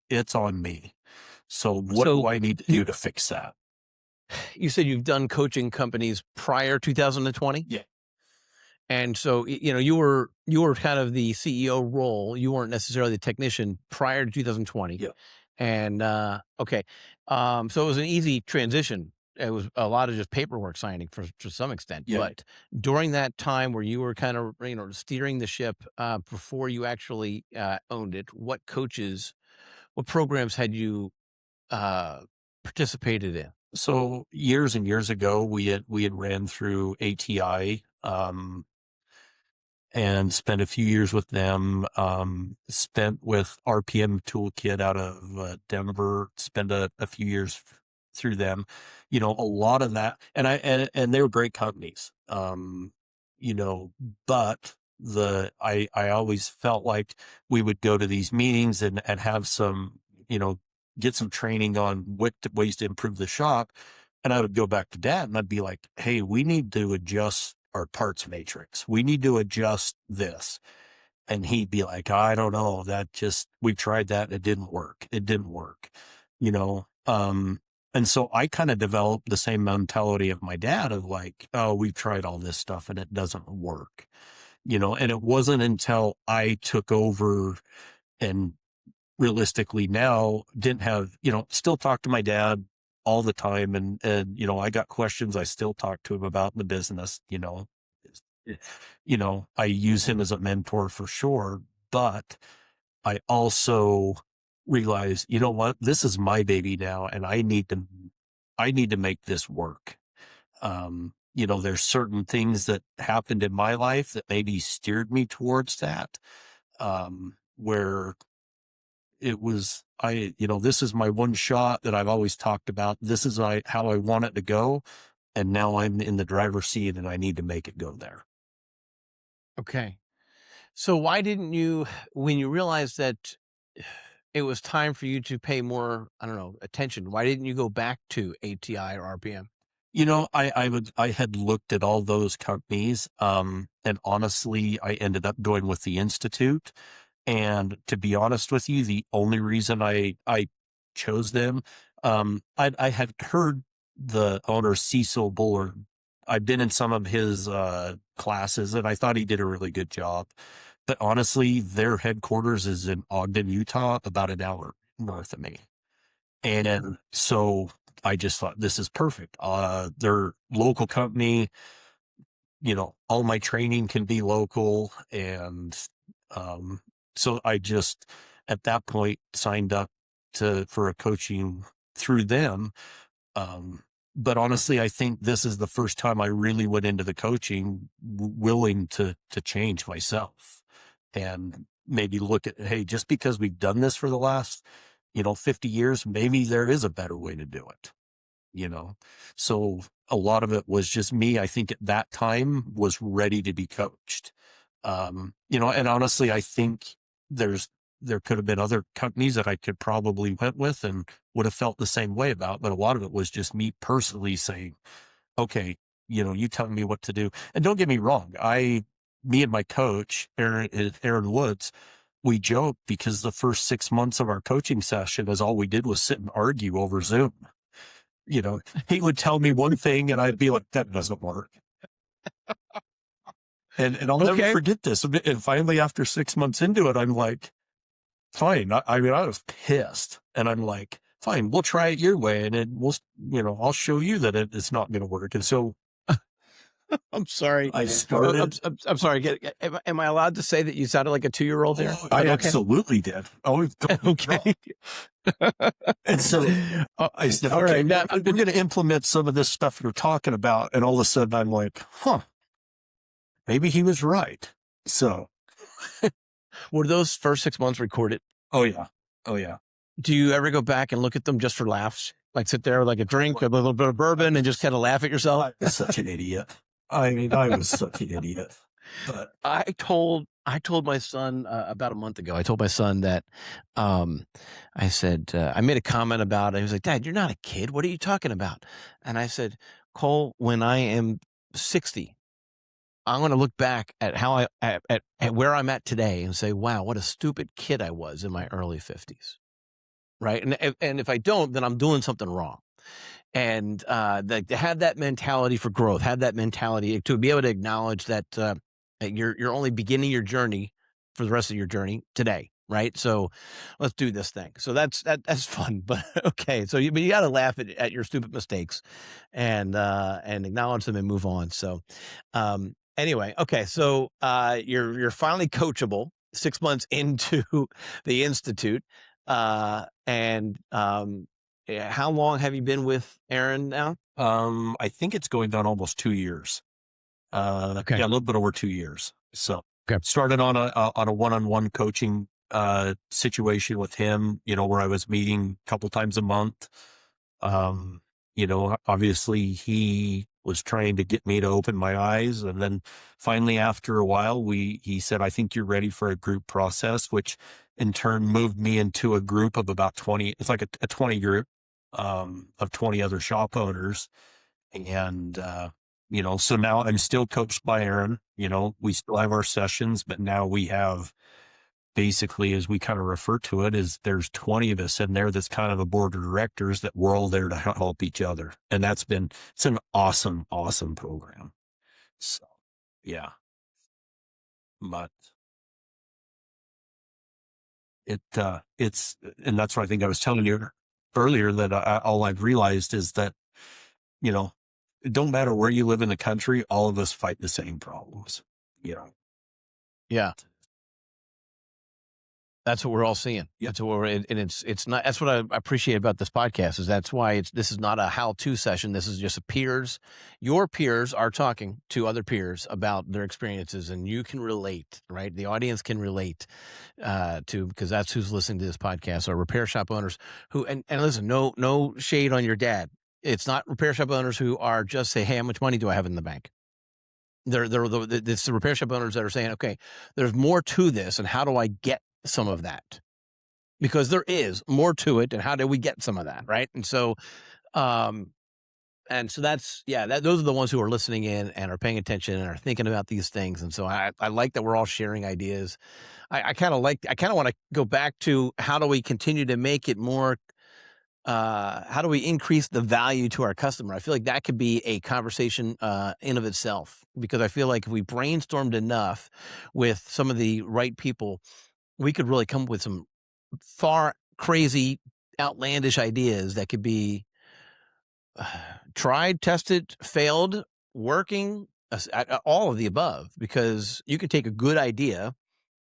it's on me. So what do So I need to do to fix that? you said you've done coaching companies prior 2020? Yeah. And so, you were kind of the CEO role. You weren't necessarily the technician prior to 2020. Yeah. And okay, so it was an easy transition. It was a lot of just paperwork signing to some extent. Yeah. But during that time where you were kind of steering the ship before you actually owned it, what programs had you uh, participated in? So years and years ago, we had ran through ATI, and spent a few years with them. Spent with RPM Toolkit out of Denver. Spent a few years through them. A lot of that, and they were great companies. You know, but I always felt like we would go to these meetings and have some, get some training on ways to improve the shop. And I would go back to dad and I'd be like, hey, we need to adjust our parts matrix. We need to adjust this. And he'd be like, I don't know. We tried that and it didn't work. It didn't work, you know? And so I kind of developed the same mentality of my dad of like, oh, we've tried all this stuff and it doesn't work, and it wasn't until I took over and realistically now didn't have, still talk to my dad all the time. And, I got questions I still talk to him about in the business, I use him as a mentor for sure, but I also realize, you know what, this is my baby now and I need to make this work. There's certain things that happened in my life that maybe steered me towards that, where it was, this is my one shot that I've always talked about. This is how I want it to go. And now I'm in the driver's seat and I need to make it go there. Okay. So why didn't you, when you realized that it was time for you to pay more, I don't know, attention, why didn't you go back to ATI or RPM? I had looked at all those companies, and honestly, I ended up going with the Institute. And to be honest with you, the only reason I chose them, I had heard the owner Cecil Bullard. I've been in some of his classes, and I thought he did a really good job. But honestly, their headquarters is in Ogden, Utah, about an hour north of me. And so I just thought this is perfect. They're local company, all my training can be local. And so I just at that point signed up for a coaching through them. But honestly, I think this is the first time I really went into the coaching willing to change myself. and maybe look at, hey, just because we've done this for the last, 50 years, maybe there is a better way to do it, you know? So a lot of it was just me, I think at that time was ready to be coached. And honestly, I think there could have been other companies that I could probably went with and would have felt the same way about, but a lot of it was just me personally saying, okay, you tell me what to do. And don't get me wrong. Me and my coach, Aaron Woods, we joke because the first 6 months of our coaching session is all we did was sit and argue over Zoom. He would tell me one thing and I'd be like, that doesn't work. And I'll never forget this. And finally, after 6 months into it, I'm like, fine. I mean, I was pissed and I'm like, fine, we'll try it your way. And I'll show you that it's not going to work. And so I'm sorry. I started. I'm sorry. Am I allowed to say that you sounded like a 2-year-old there? Oh, I absolutely did. Oh, okay. And so I said, all okay, right, now, we're going to implement some of this stuff you're talking about. And all of a sudden I'm like, maybe he was right. So were those first 6 months recorded? Oh yeah. Do you ever go back and look at them just for laughs? Like sit there with like a drink, a little bit of bourbon and just kind of laugh at yourself? I was such an idiot. I mean, I was such an idiot. But I told my son about a month ago, I told my son that I said, I made a comment about it. He was like, Dad, you're not a kid. What are you talking about? And I said, Cole, when I am 60, I'm going to look back at how at where I'm at today and say, wow, what a stupid kid I was in my early 50s. Right. And if I don't, then I'm doing something wrong. And to have that mentality for growth, have that mentality to be able to acknowledge that you're only beginning your journey for the rest of your journey today. Right. So let's do this thing. So that's fun. But okay. So you got to laugh at your stupid mistakes and acknowledge them and move on. So anyway, okay. So you're finally coachable 6 months into the Institute. And how long have you been with Aaron now? I think it's going on almost 2 years. Okay. Yeah, a little bit over 2 years. So started on a one-on-one coaching situation with him, where I was meeting a couple times a month. Obviously he was trying to get me to open my eyes. And then finally, after a while, he said, I think you're ready for a group process, which in turn moved me into a group of about 20. It's like a 20 group, of 20 other shop owners. And, so now I'm still coached by Aaron, we still have our sessions, but now we have basically, as we kind of refer to it, is there's 20 of us in there. That's kind of a board of directors that we're all there to help each other. And it's an awesome, awesome program. So, yeah. But it's, and that's what I think I was telling you earlier, that all I've realized is that, it don't matter where you live in the country, all of us fight the same problems, Yeah. That's what we're all seeing. Yep. That's what and it's not, that's what I appreciate about this podcast is that's why this is not a how-to session. This is just your peers are talking to other peers about their experiences and you can relate, right? The audience can relate, because that's who's listening to this podcast are repair shop owners who, and listen, no shade on your dad. It's not repair shop owners who are just say, hey, how much money do I have in the bank? It's the repair shop owners that are saying, okay, there's more to this and how do I get some of that, because there is more to it and how do we get some of that, right? And so that's those are the ones who are listening in and are paying attention and are thinking about these things. And so I like that we're all sharing ideas. I kind of want to go back to how do we continue to make it more, how do we increase the value to our customer? I feel like that could be a conversation in of itself, because I feel like if we brainstormed enough with some of the right people, we could really come up with some far crazy, outlandish ideas that could be tried, tested, failed, working, all of the above, because you could take a good idea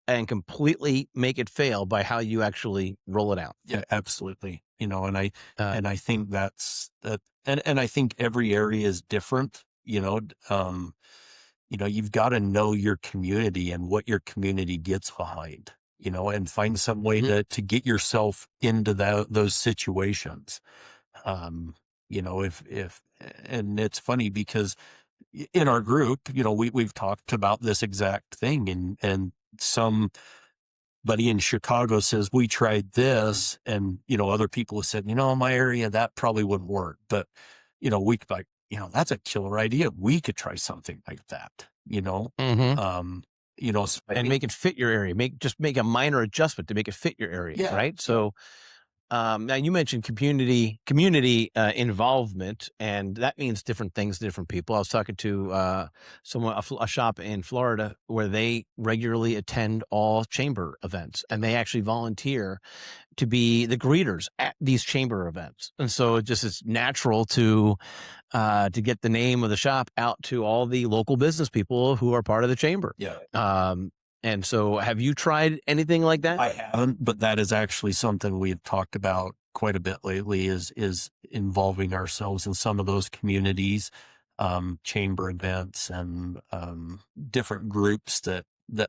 and completely make it fail by how you actually roll it out. Yeah, absolutely. And I think that's that. And I think every area is different, you've got to know your community and what your community gets behind, and find some way to get yourself into those situations. If and it's funny because in our group, we've talked about this exact thing, and somebody in Chicago says, we tried this, and, other people have said, in my area, that probably wouldn't work. But, we could like, that's a killer idea. We could try something like that, Mm-hmm. So I And think, make it fit your area. Make a minor adjustment to make it fit your area, yeah, right? So, now you mentioned community involvement, and that means different things to different people. I was talking to a shop in Florida where they regularly attend all chamber events, and they actually volunteer to be the greeters at these chamber events. And so it just is natural to get the name of the shop out to all the local business people who are part of the chamber. yeah. And so have you tried anything like that? I haven't, but that is actually something we've talked about quite a bit lately, is involving ourselves in some of those communities, chamber events, and different groups that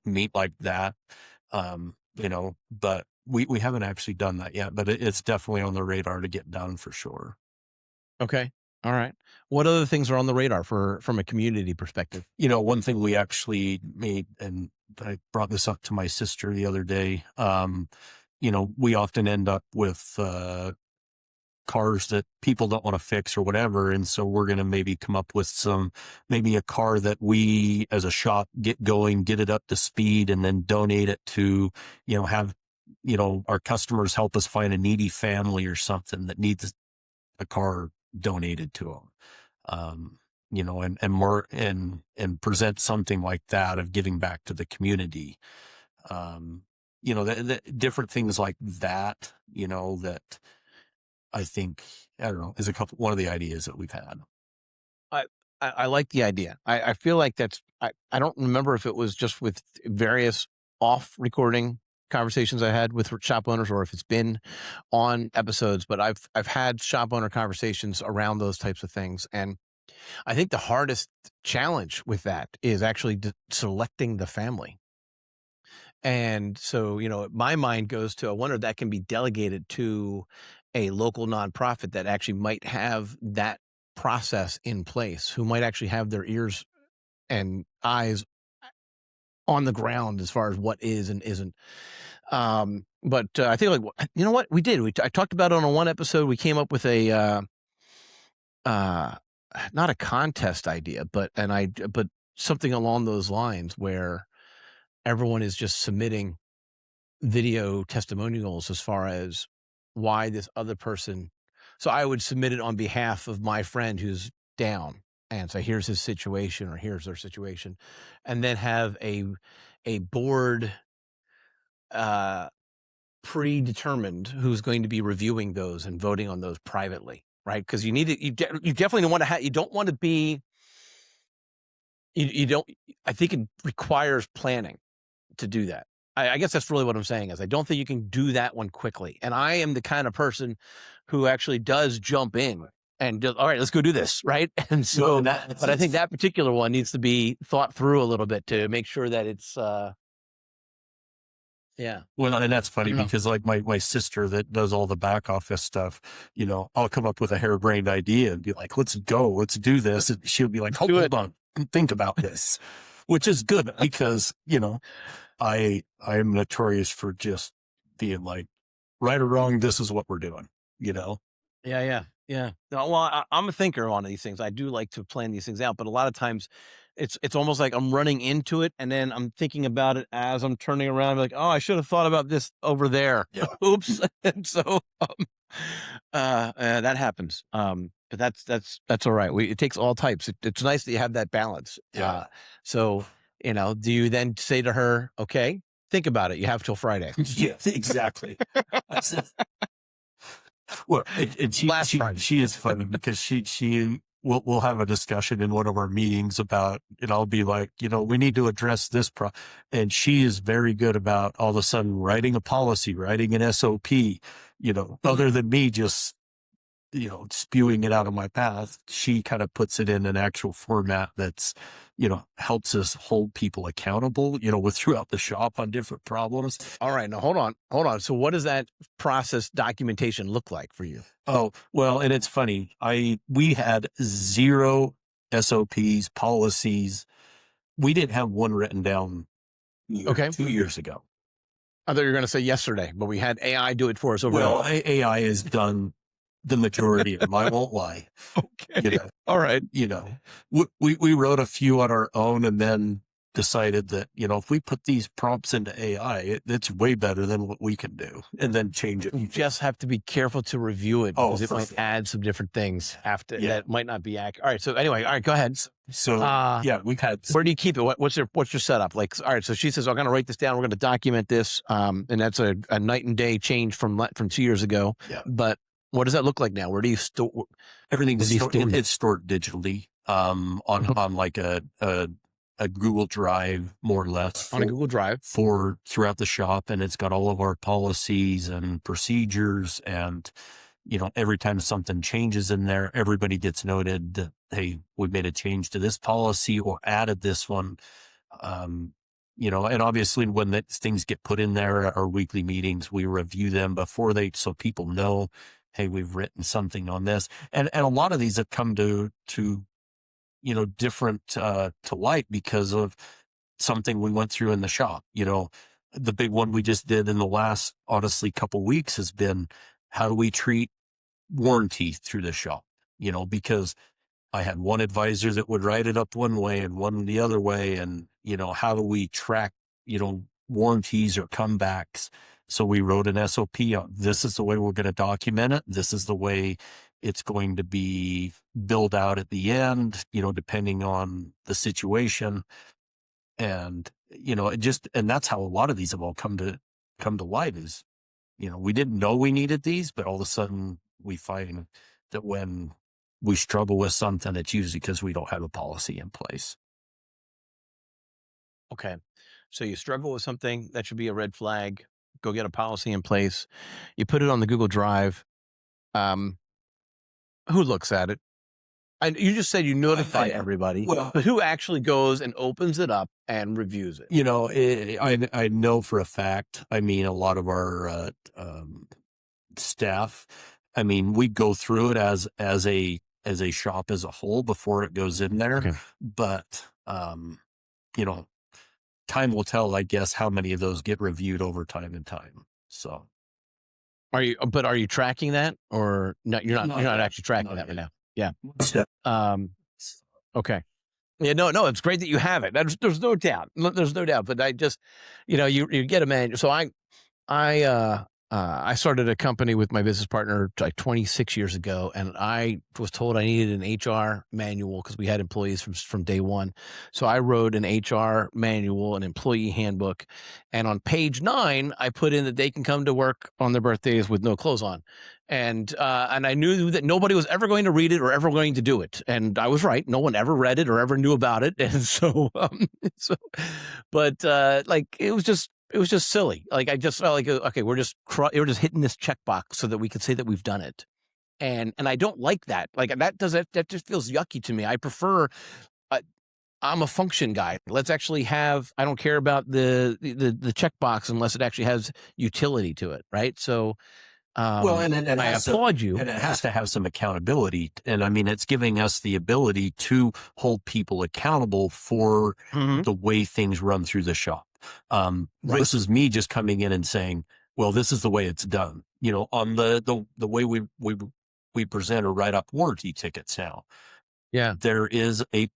meet like that. But we haven't actually done that yet, but it's definitely on the radar to get done for sure. Okay. All right. What other things are on the radar from a community perspective? One thing we actually made, and I brought this up to my sister the other day, we often end up with cars that people don't want to fix or whatever. And so we're going to maybe come up with maybe a car that we as a shop get going, get it up to speed, and then donate it to, have, our customers help us find a needy family or something that needs a car donated to them. And more, and present something like that of giving back to the community. The different things like that, that I think, I don't know, is one of the ideas that we've had. I like the idea. I feel like I don't remember if it was just with various off recording conversations I had with shop owners, or if it's been on episodes, but I've had shop owner conversations around those types of things. And I think the hardest challenge with that is actually selecting the family. And so, my mind goes to, I wonder if that can be delegated to a local nonprofit that actually might have that process in place, who might actually have their ears and eyes on the ground as far as what is and isn't. But I think, like, you know what we did? I talked about it on one episode. We came up with a, not a contest idea, but something along those lines where everyone is just submitting video testimonials as far as why this other person. So I would submit it on behalf of my friend who's down, and so here's his situation, or here's their situation, and then have a board predetermined who's going to be reviewing those and voting on those privately, right? Because you need it. You definitely don't want to have. You don't want to be. You don't. I think it requires planning to do that. I guess that's really what I'm saying, is I don't think you can do that one quickly. And I am the kind of person who actually does jump in and just, all right, let's go do this, right? And so, but I think that particular one needs to be thought through a little bit to make sure that it's, yeah. Well, and that's funny because like my sister that does all the back office stuff, I'll come up with a harebrained idea and be like, let's go, let's do this. And she'll be like, hold on, think about this, which is good because, I am notorious for just being like, right or wrong, this is what we're doing, Yeah. Well, I'm a thinker on these things. I do like to plan these things out, but a lot of times it's almost like I'm running into it and then I'm thinking about it as I'm turning around, like, oh, I should have thought about this over there. Yeah. Oops. And so, that happens. But that's all right. It takes all types. It's nice that you have that balance. Yeah. So, do you then say to her, okay, think about it. You have till Friday. Yeah, exactly. Well, and she is funny because we'll have a discussion in one of our meetings about, and I'll be like, we need to address this and she is very good about all of a sudden writing a policy, writing an SOP, other than me just, spewing it out of my path. She kind of puts it in an actual format that's, helps us hold people accountable, with throughout the shop on different problems. All right. Now, hold on. So what does that process documentation look like for you? Oh, well, and it's funny. We had 0 SOPs, policies. We didn't have one written down 2 years ago. I thought you were going to say yesterday, but we had AI do it for us over. Well, AI has done the majority of them. I won't lie. Okay. All right. We wrote a few on our own and then decided that, if we put these prompts into AI, it's way better than what we can do, and then change it. You just have to be careful to review it because it might add some different things after that might not be accurate. All right. So anyway, all right, go ahead. So we've had. Where do you keep it? What's your setup? Like, all right. So she says, I'm going to write this down. We're going to document this. And that's a night and day change from 2 years ago. Yeah. But what does that look like now? Where do you store everything? It's stored digitally, on like a Google Drive, more or less. On a Google Drive for throughout the shop. And it's got all of our policies and procedures. And, every time something changes in there, everybody gets noted that, hey, we made a change to this policy or added this one. And obviously when things get put in there at our weekly meetings, we review them before so people know, hey, we've written something on this. And a lot of these have come to different to light because of something we went through in the shop. The big one we just did in the last, honestly, couple weeks has been, how do we treat warranty through the shop? Because I had one advisor that would write it up one way and one the other way. And, how do we track, warranties or comebacks? So we wrote an SOP on, this is the way we're going to document it. This is the way it's going to be billed out at the end, depending on the situation. And, and that's how a lot of these have all come to light is, we didn't know we needed these, but all of a sudden we find that when we struggle with something, it's usually because we don't have a policy in place. Okay. So you struggle with something, that should be a red flag. Go get a policy in place. You put it on the Google Drive. Who looks at it? And you just said you notify everybody, but who actually goes and opens it up and reviews it? I know for a fact. I mean, a lot of our staff. I mean, we go through it as a shop as a whole before it goes in there. Okay. But time will tell, I guess, how many of those get reviewed over time and time. So, are you tracking that, or no? You're not actually tracking that right now. Yeah. Okay. Yeah. No. It's great that you have it. There's no doubt. There's no doubt. But I just, you get a man. So I started a company with my business partner like 26 years ago, and I was told I needed an HR manual because we had employees from day one. So I wrote an HR manual, an employee handbook, and on page 9, I put in that they can come to work on their birthdays with no clothes on. And I knew that nobody was ever going to read it or ever going to do it. And I was right. No one ever read it or ever knew about it. And so, like, it was just silly. Like, I just felt like, okay, we're just hitting this checkbox so that we could say that we've done it. And I don't like that. Like, that just feels yucky to me. I prefer, I'm a function guy. Let's actually have, I don't care about the checkbox unless it actually has utility to it. Right. So, and I applaud you. And it has to have some accountability. And I mean, it's giving us the ability to hold people accountable for the way things run through the shop. This is me just coming in and saying, well, this is the way it's done. On the way we present or write up warranty tickets now. Yeah. There is a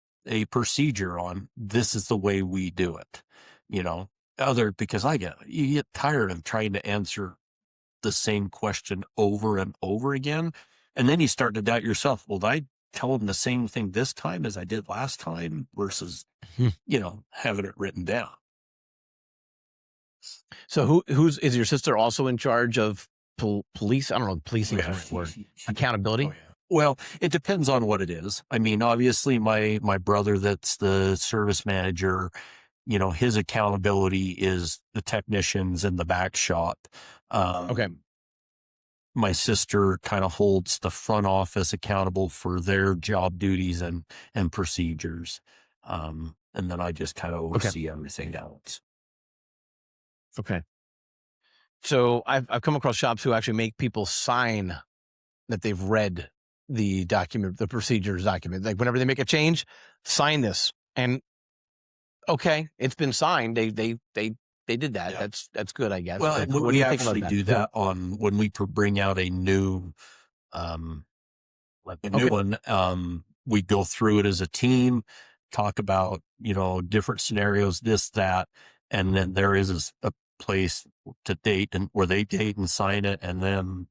procedure on, this is the way we do it. Because you get tired of trying to answer the same question over and over again. And then you start to doubt yourself. Well, did I tell them the same thing this time as I did last time versus, having it written down. So is your sister also in charge of police? I don't know. Policing is the right word. Accountability? Oh, yeah. Well, it depends on what it is. I mean, obviously my brother, that's the service manager, his accountability is the technicians in the back shop. Okay. my sister kind of holds the front office accountable for their job duties and procedures. And then I just kind of Okay. oversee everything else. Okay. So I've come across shops who actually make people sign that they've read the document, the procedures document. Like whenever they make a change, sign this. And okay, it's been signed. They did that. Yeah. That's good, I guess. Well, But and what do we you think about actually that? do that on when we bring out a new, like a new Okay. one. We go through it as a team, talk about, different scenarios, this, that, and then there is a place to date and where they date and sign it. And then,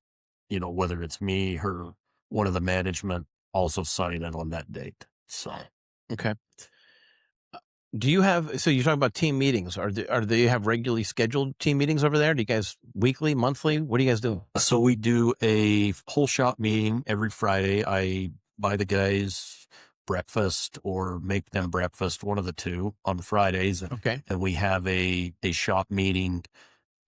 whether it's me or one of the management also sign it on that date. So, Okay. Do you have, so you're talking about team meetings. Are they have regularly scheduled team meetings over there? Do you guys weekly, monthly? What do you guys do? so we do a whole shop meeting every Friday. I buy the guys breakfast or make them breakfast, one of the two on Fridays. Okay. And we have a shop meeting.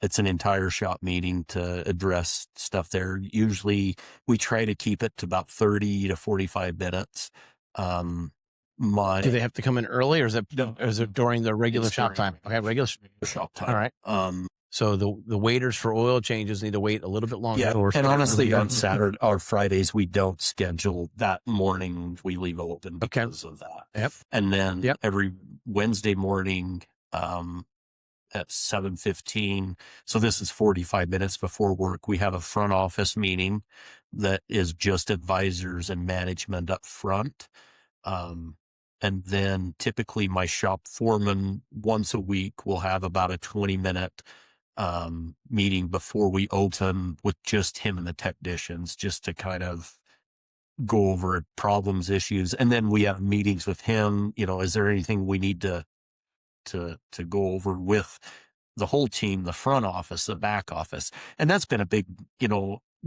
It's an entire shop meeting to address stuff there. Usually we try to keep it to about 30 to 45 minutes. Do they have to come in early, or is it during the regular shop time? Okay, regular shop time. All right. So the waiters for oil changes need to wait a little bit longer. Yeah, and honestly, on Saturday or Fridays, we don't schedule that morning. We leave open because of that. Yep. And then every Wednesday morning, at 7:15. So this is 45 minutes before work. We have a front office meeting that is just advisors and management up front. And then typically my shop foreman once a week will have about a 20-minute meeting before we open with just him and the technicians, just to kind of go over problems, issues. And then we have meetings with him. Is there anything we need to go over with the whole team, the front office, the back office? And that's been a big,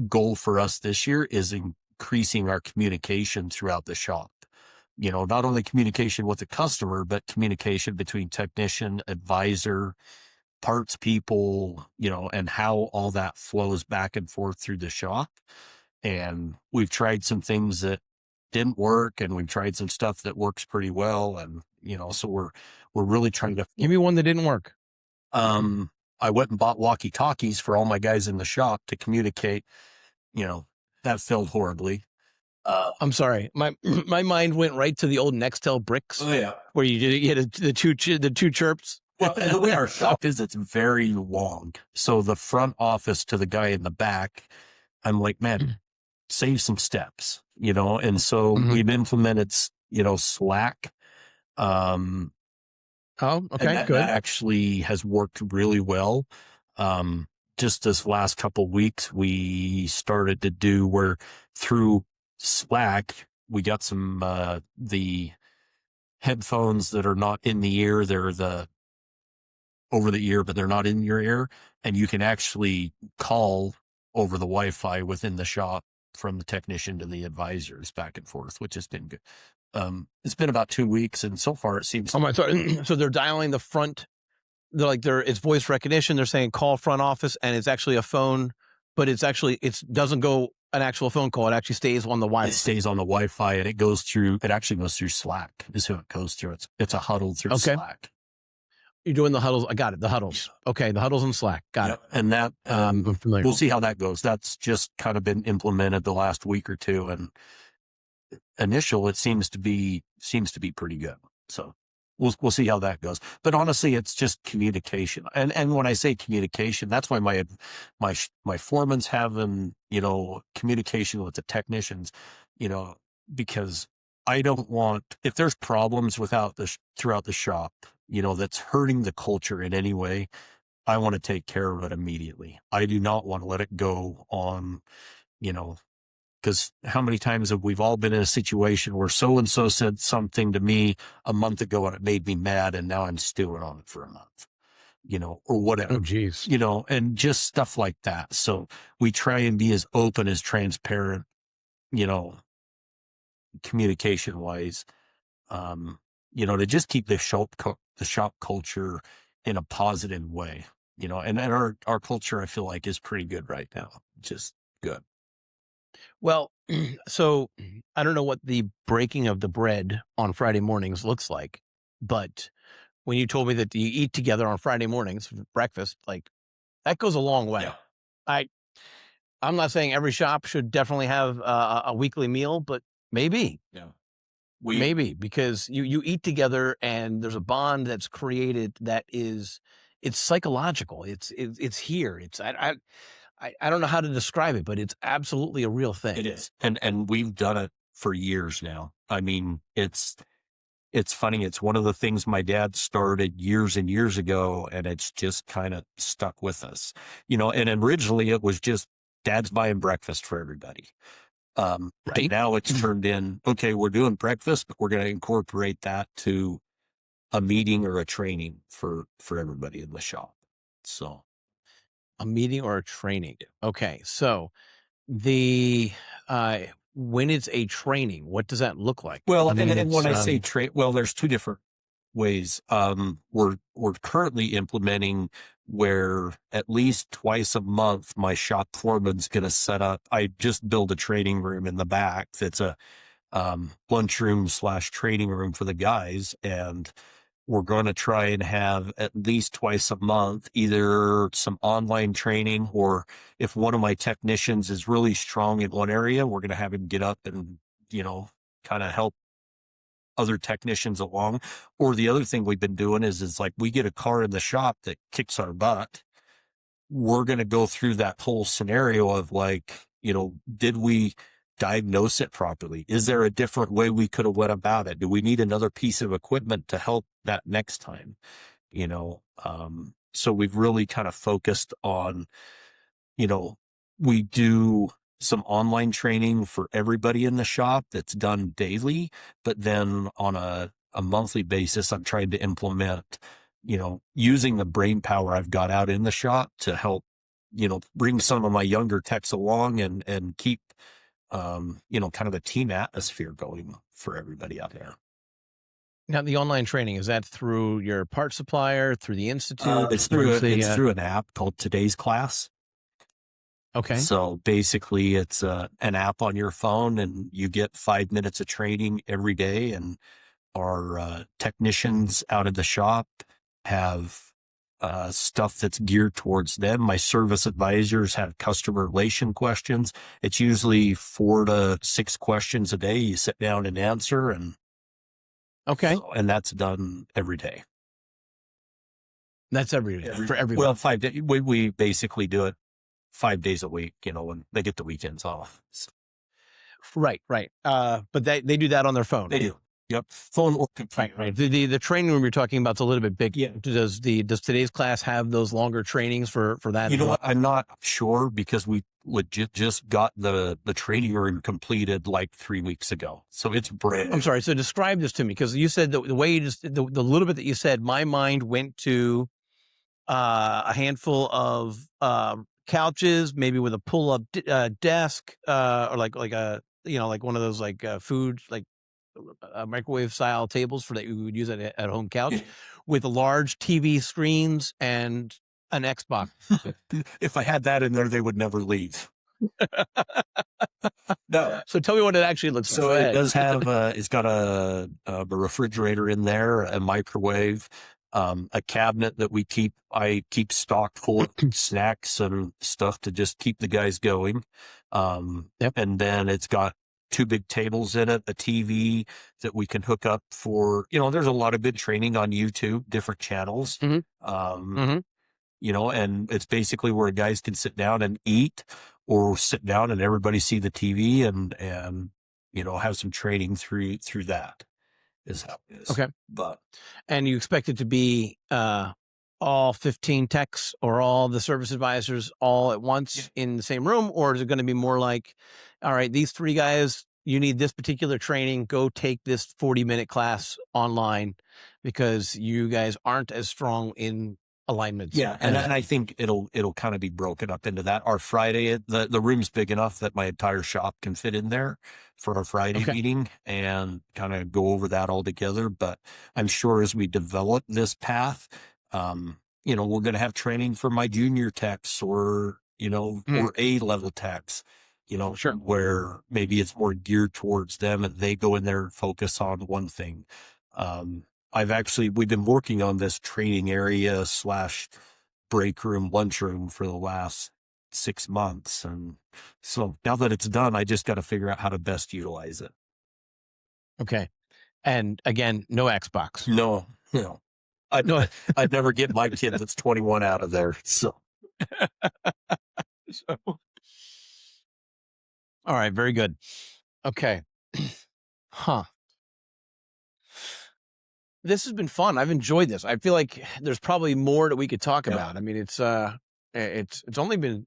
goal for us this year, is increasing our communication throughout the shop. Not only communication with the customer, but communication between technician, advisor, parts people, and how all that flows back and forth through the shop. And we've tried some things that didn't work, and we've tried some stuff that works pretty well. And, so we're really trying to give me one that didn't work. I went and bought walkie-talkies for all my guys in the shop to communicate. That failed horribly. I'm sorry. My mind went right to the old Nextel bricks. Oh yeah, where you had the two chirps. Well, and the way our shop is, it's very long. So the front office to the guy in the back, I'm like, man, save some steps, and so we've implemented, Slack. Oh, okay, good. That actually has worked really well. Just this last couple of weeks, we started to do where through Slack, we got some, the headphones that are not in the ear. They're the over the ear, but they're not in your ear. And you can actually call over the Wi-Fi within the shop from the technician to the advisors back and forth, which has been good. It's been about 2 weeks, and so far it seems. Oh my, so they're dialing the front. It's voice recognition. They're saying call front office, and it's actually a phone, but it doesn't go an actual phone call. It actually stays on the Wi-Fi. It stays on the Wi-Fi, and it actually goes through Slack is who it goes through. It's a huddle through Slack. You're doing the huddles. I got it. The huddles. Okay. The huddles in Slack. Got it. And that, I'm familiar. We'll see how that goes. That's just kind of been implemented the last week or two. And it seems to be pretty good. So we'll see how that goes. But honestly, it's just communication. And when I say communication, that's why my foreman's having, communication with the technicians, because I don't want, if there's problems throughout the shop, that's hurting the culture in any way, I want to take care of it immediately. I do not want to let it go on, because how many times have we've all been in a situation where so-and-so said something to me a month ago and it made me mad, and now I'm stewing on it for a month, or whatever. Oh, geez. And just stuff like that. So we try and be as open, as transparent, communication wise, to just keep the shop culture in a positive way, and our culture, I feel like, is pretty good right now. Just good. Well, so I don't know what the breaking of the bread on Friday mornings looks like, but when you told me that you eat together on Friday mornings for breakfast, like that goes a long way. Yeah. I I'm not saying every shop should definitely have a weekly meal, but maybe. Yeah. Maybe because you eat together and there's a bond that's created that is it's psychological. It's here. It's I don't know how to describe it, but it's absolutely a real thing. It is. And we've done it for years now. I mean, it's funny. It's one of the things my dad started years and years ago, and it's just kind of stuck with us, and originally it was just dad's buying breakfast for everybody. But Right. now it's turned in, okay, we're doing breakfast, but we're going to incorporate that to a meeting or a training for everybody in the shop. So A meeting or a training. Okay. So the when it's a training, what does that look like? well, I mean, and when it's I say well, there's two different ways. We're currently implementing where at least twice a month my shop foreman's going to set up. I just built a training room in the back that's a lunchroom / training room for the guys, and we're going to try and have at least twice a month either some online training, or if one of my technicians is really strong in one area, we're going to have him get up and kind of help other technicians along. Or the other thing we've been doing is like we get a car in the shop that kicks our butt. We're going to go through that whole scenario of like, did we diagnose it properly? Is there a different way we could have went about it? Do we need another piece of equipment to help that next time? So we've really kind of focused on, we do some online training for everybody in the shop that's done daily, but then on a monthly basis, I'm trying to implement, using the brain power I've got out in the shop to help, bring some of my younger techs along and keep, kind of a team atmosphere going for everybody out there. now the online training, is that through your part supplier, through the institute? It's Where's through an app called Today's Class. Okay. So basically it's an app on your phone, and you get 5 minutes of training every day. And our technicians out of the shop have stuff that's geared towards them. My service advisors have customer relation questions. It's usually 4 to 6 questions a day. You sit down and answer, and Okay. and that's done every day. That's every day for everyone. Well, 5 days. We basically do it 5 days a week, when they get the weekends off. So Right. But they do that on their phone. they do. Yep. Phone or computer. Right. The training room you're talking about is a little bit big. Yeah. Does today's class have those longer trainings for that? You know what? I'm not sure, because we legit just got the training room completed like 3 weeks ago. So it's brand new. I'm sorry. So describe this to me, because you said the way you just the little bit that you said, my mind went to a handful of couches, maybe with a pull up desk, or like a like one of those like food like microwave style tables for that you would use at home couch, with large TV screens and an Xbox. If I had that in there, they would never leave. No. So tell me what it actually looks So like. it does have, it's got a refrigerator in there, a microwave, a cabinet that I keep stocked full of snacks and stuff to just keep the guys going. Yep. And then it's got 2 big tables in it, a TV that we can hook up for, there's a lot of good training on YouTube, different channels. Mm-hmm. And it's basically where guys can sit down and eat, or sit down and everybody see the TV and have some training through that, is how it is. Okay. But And you expect it to be all 15 techs or all the service advisors all at once in the same room? Or is it going to be more like, all right, these 3 guys, you need this particular training, go take this 40-minute class online because you guys aren't as strong in alignments? yeah, and I think it'll kind of be broken up into that. Our Friday, the room's big enough that my entire shop can fit in there for our Friday meeting, and kind of go over that all together. But I'm sure as we develop this path, we're going to have training for my junior techs, or or A-level techs, Sure. where maybe it's more geared towards them and they go in there and focus on one thing. We've been working on this training area / break room, lunchroom for the last 6 months. And so now that it's done, I just got to figure out how to best utilize it. Okay. And again, no Xbox. No. No. I'd never get my kid that's 21 out of there. So. So, all right. Very good. Okay. Huh. This has been fun. I've enjoyed this. I feel like there's probably more that we could talk about. I mean, it's only been,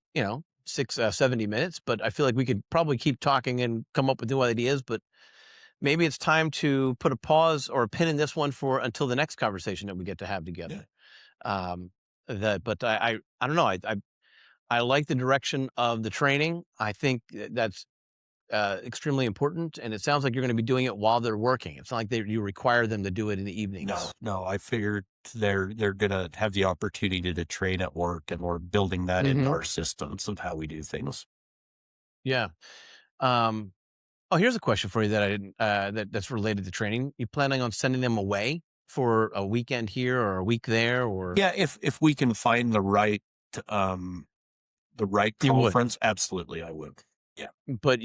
70 minutes, but I feel like we could probably keep talking and come up with new ideas, but maybe it's time to put a pause or a pin in this one until the next conversation that we get to have together. Yeah. But I don't know. I like the direction of the training. I think that's extremely important, and it sounds like you're going to be doing it while they're working. It's not like you require them to do it in the evenings. No. I figured they're going to have the opportunity to train at work, and we're building that into our systems of how we do things. Yeah. Here's a question for you that I didn't that's related to training. You planning on sending them away for a weekend here or a week there, or? Yeah, if we can find the right conference, absolutely I would. Yeah. But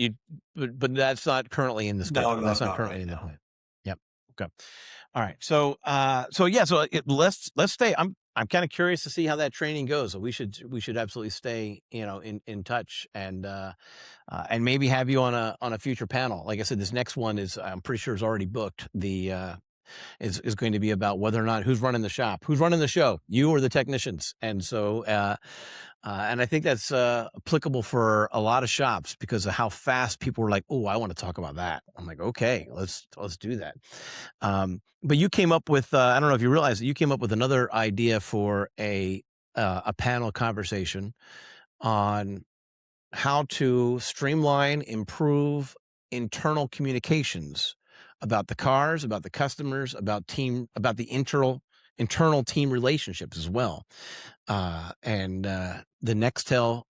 that's not currently in the schedule. No, that's not currently in the plan. Yep. Okay. All right. So let's stay. I'm kind of curious to see how that training goes. So we should absolutely stay, in touch and maybe have you on a future panel. Like I said, this next one I'm pretty sure is already booked. Is going to be about whether or not who's running the shop, who's running the show, you or the technicians. And so, and I think that's applicable for a lot of shops because of how fast people were like, "Oh, I want to talk about that." I'm like, "Okay, let's do that." But you came up with, I don't know if you realize that you came up with another idea for a panel conversation on how to streamline, improve internal communications about the cars, about the customers, about the internal team relationships as well. And the Nextel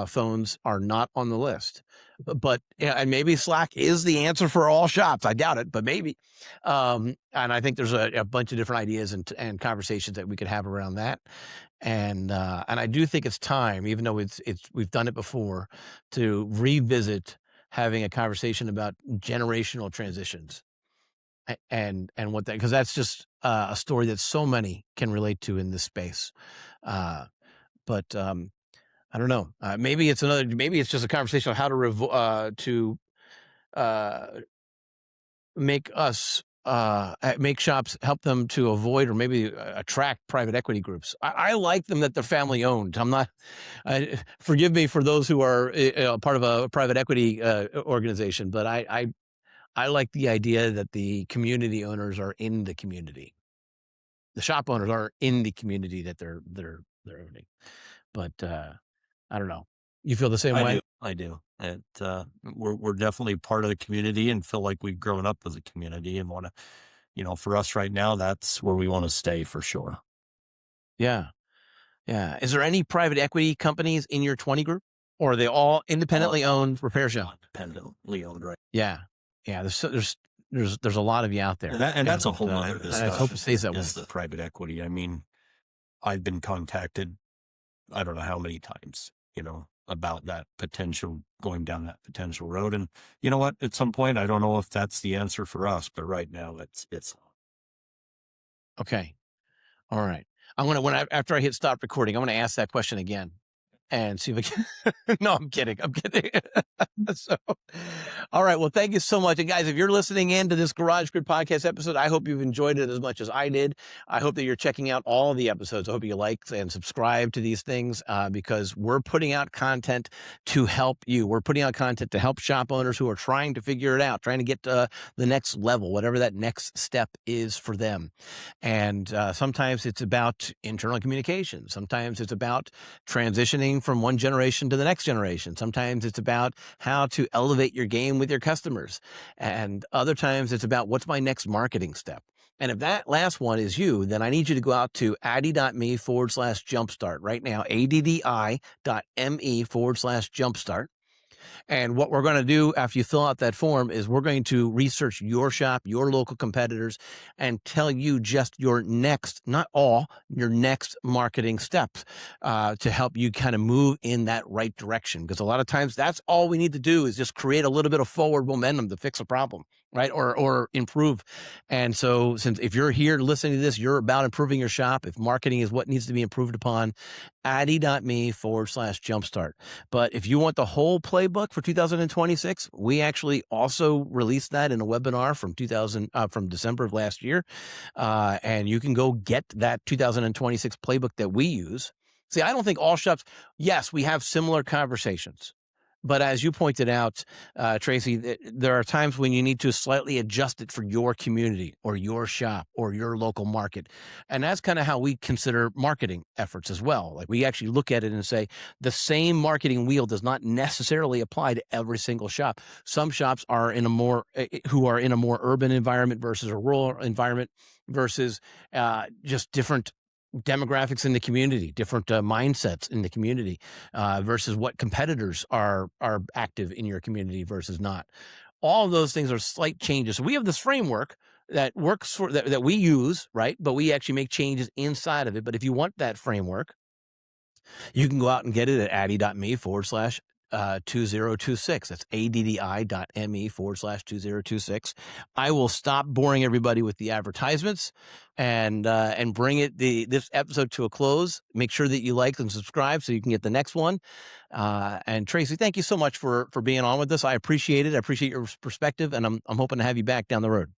phones are not on the list, but and maybe Slack is the answer for all shops. I doubt it, but maybe. And I think there's a bunch of different ideas and conversations that we could have around that. And I do think it's time, even though we've done it before, to revisit having a conversation about generational transitions and what that, because that's just a story that so many can relate to in this space. But I don't know. Maybe it's just a conversation on how to make shops, help them to avoid or maybe attract private equity groups. I like them that they're family owned. I'm not, forgive me for those who are part of a private equity organization, but I like the idea that the community owners are in the community. The shop owners are in the community that they're owning. But I don't know. You feel the same way? I do. And we're definitely part of the community and feel like we've grown up as a community and want to, for us right now, that's where we want to stay for sure. Yeah. Yeah. Is there any private equity companies in your 20 group, or are they all independently owned repair shops? Independently owned, right? Yeah. Yeah. There's a lot of you out there. And that's a whole other discussion. I hope it stays that way. The private equity. I mean, I've been contacted, I don't know how many times, about that potential, going down that potential road. And you know what? At some point, I don't know if that's the answer for us, but right now it's. Okay. All right. After I hit stop recording, I'm going to ask that question again and see if I can. No, I'm kidding. So, all right. Well, thank you so much. And guys, if you're listening in to this Garage Grid podcast episode, I hope you've enjoyed it as much as I did. I hope that you're checking out all of the episodes. I hope you like and subscribe to these things because we're putting out content to help you. We're putting out content to help shop owners who are trying to figure it out, trying to get to the next level, whatever that next step is for them. And sometimes it's about internal communication. Sometimes it's about transitioning from one generation to the next generation. Sometimes it's about how to elevate your game with your customers. And other times it's about what's my next marketing step. And if that last one is you, then I need you to go out to addy.me/jumpstart right now, addi.me/jumpstart. And what we're going to do after you fill out that form is we're going to research your shop, your local competitors, and tell you just your next, not all, your next marketing steps to help you kind of move in that right direction. Because a lot of times that's all we need to do is just create a little bit of forward momentum to fix a problem, right? Or improve. And so since if you're here listening to this, you're about improving your shop. If marketing is what needs to be improved upon, addy.me/jumpstart. But if you want the whole playbook for 2026, we actually also released that in a webinar from December of last year. And you can go get that 2026 playbook that we use. See, I don't think all shops, yes, we have similar conversations. But as you pointed out, Tracy, there are times when you need to slightly adjust it for your community or your shop or your local market. And that's kind of how we consider marketing efforts as well. Like we actually look at it and say the same marketing wheel does not necessarily apply to every single shop. Some shops are in a more urban environment versus a rural environment versus just different demographics in the community, different mindsets in the community versus what competitors are active in your community versus not. All of those things are slight changes. So we have this framework that works for that we use, right? But we actually make changes inside of it. But if you want that framework, you can go out and get it at addy.me/2026. That's addi.me/2026. I will stop boring everybody with the advertisements and bring this episode to a close. Make sure that you like and subscribe so you can get the next one. And Tracy, thank you so much for being on with us. I appreciate it. I appreciate your perspective, and I'm hoping to have you back down the road.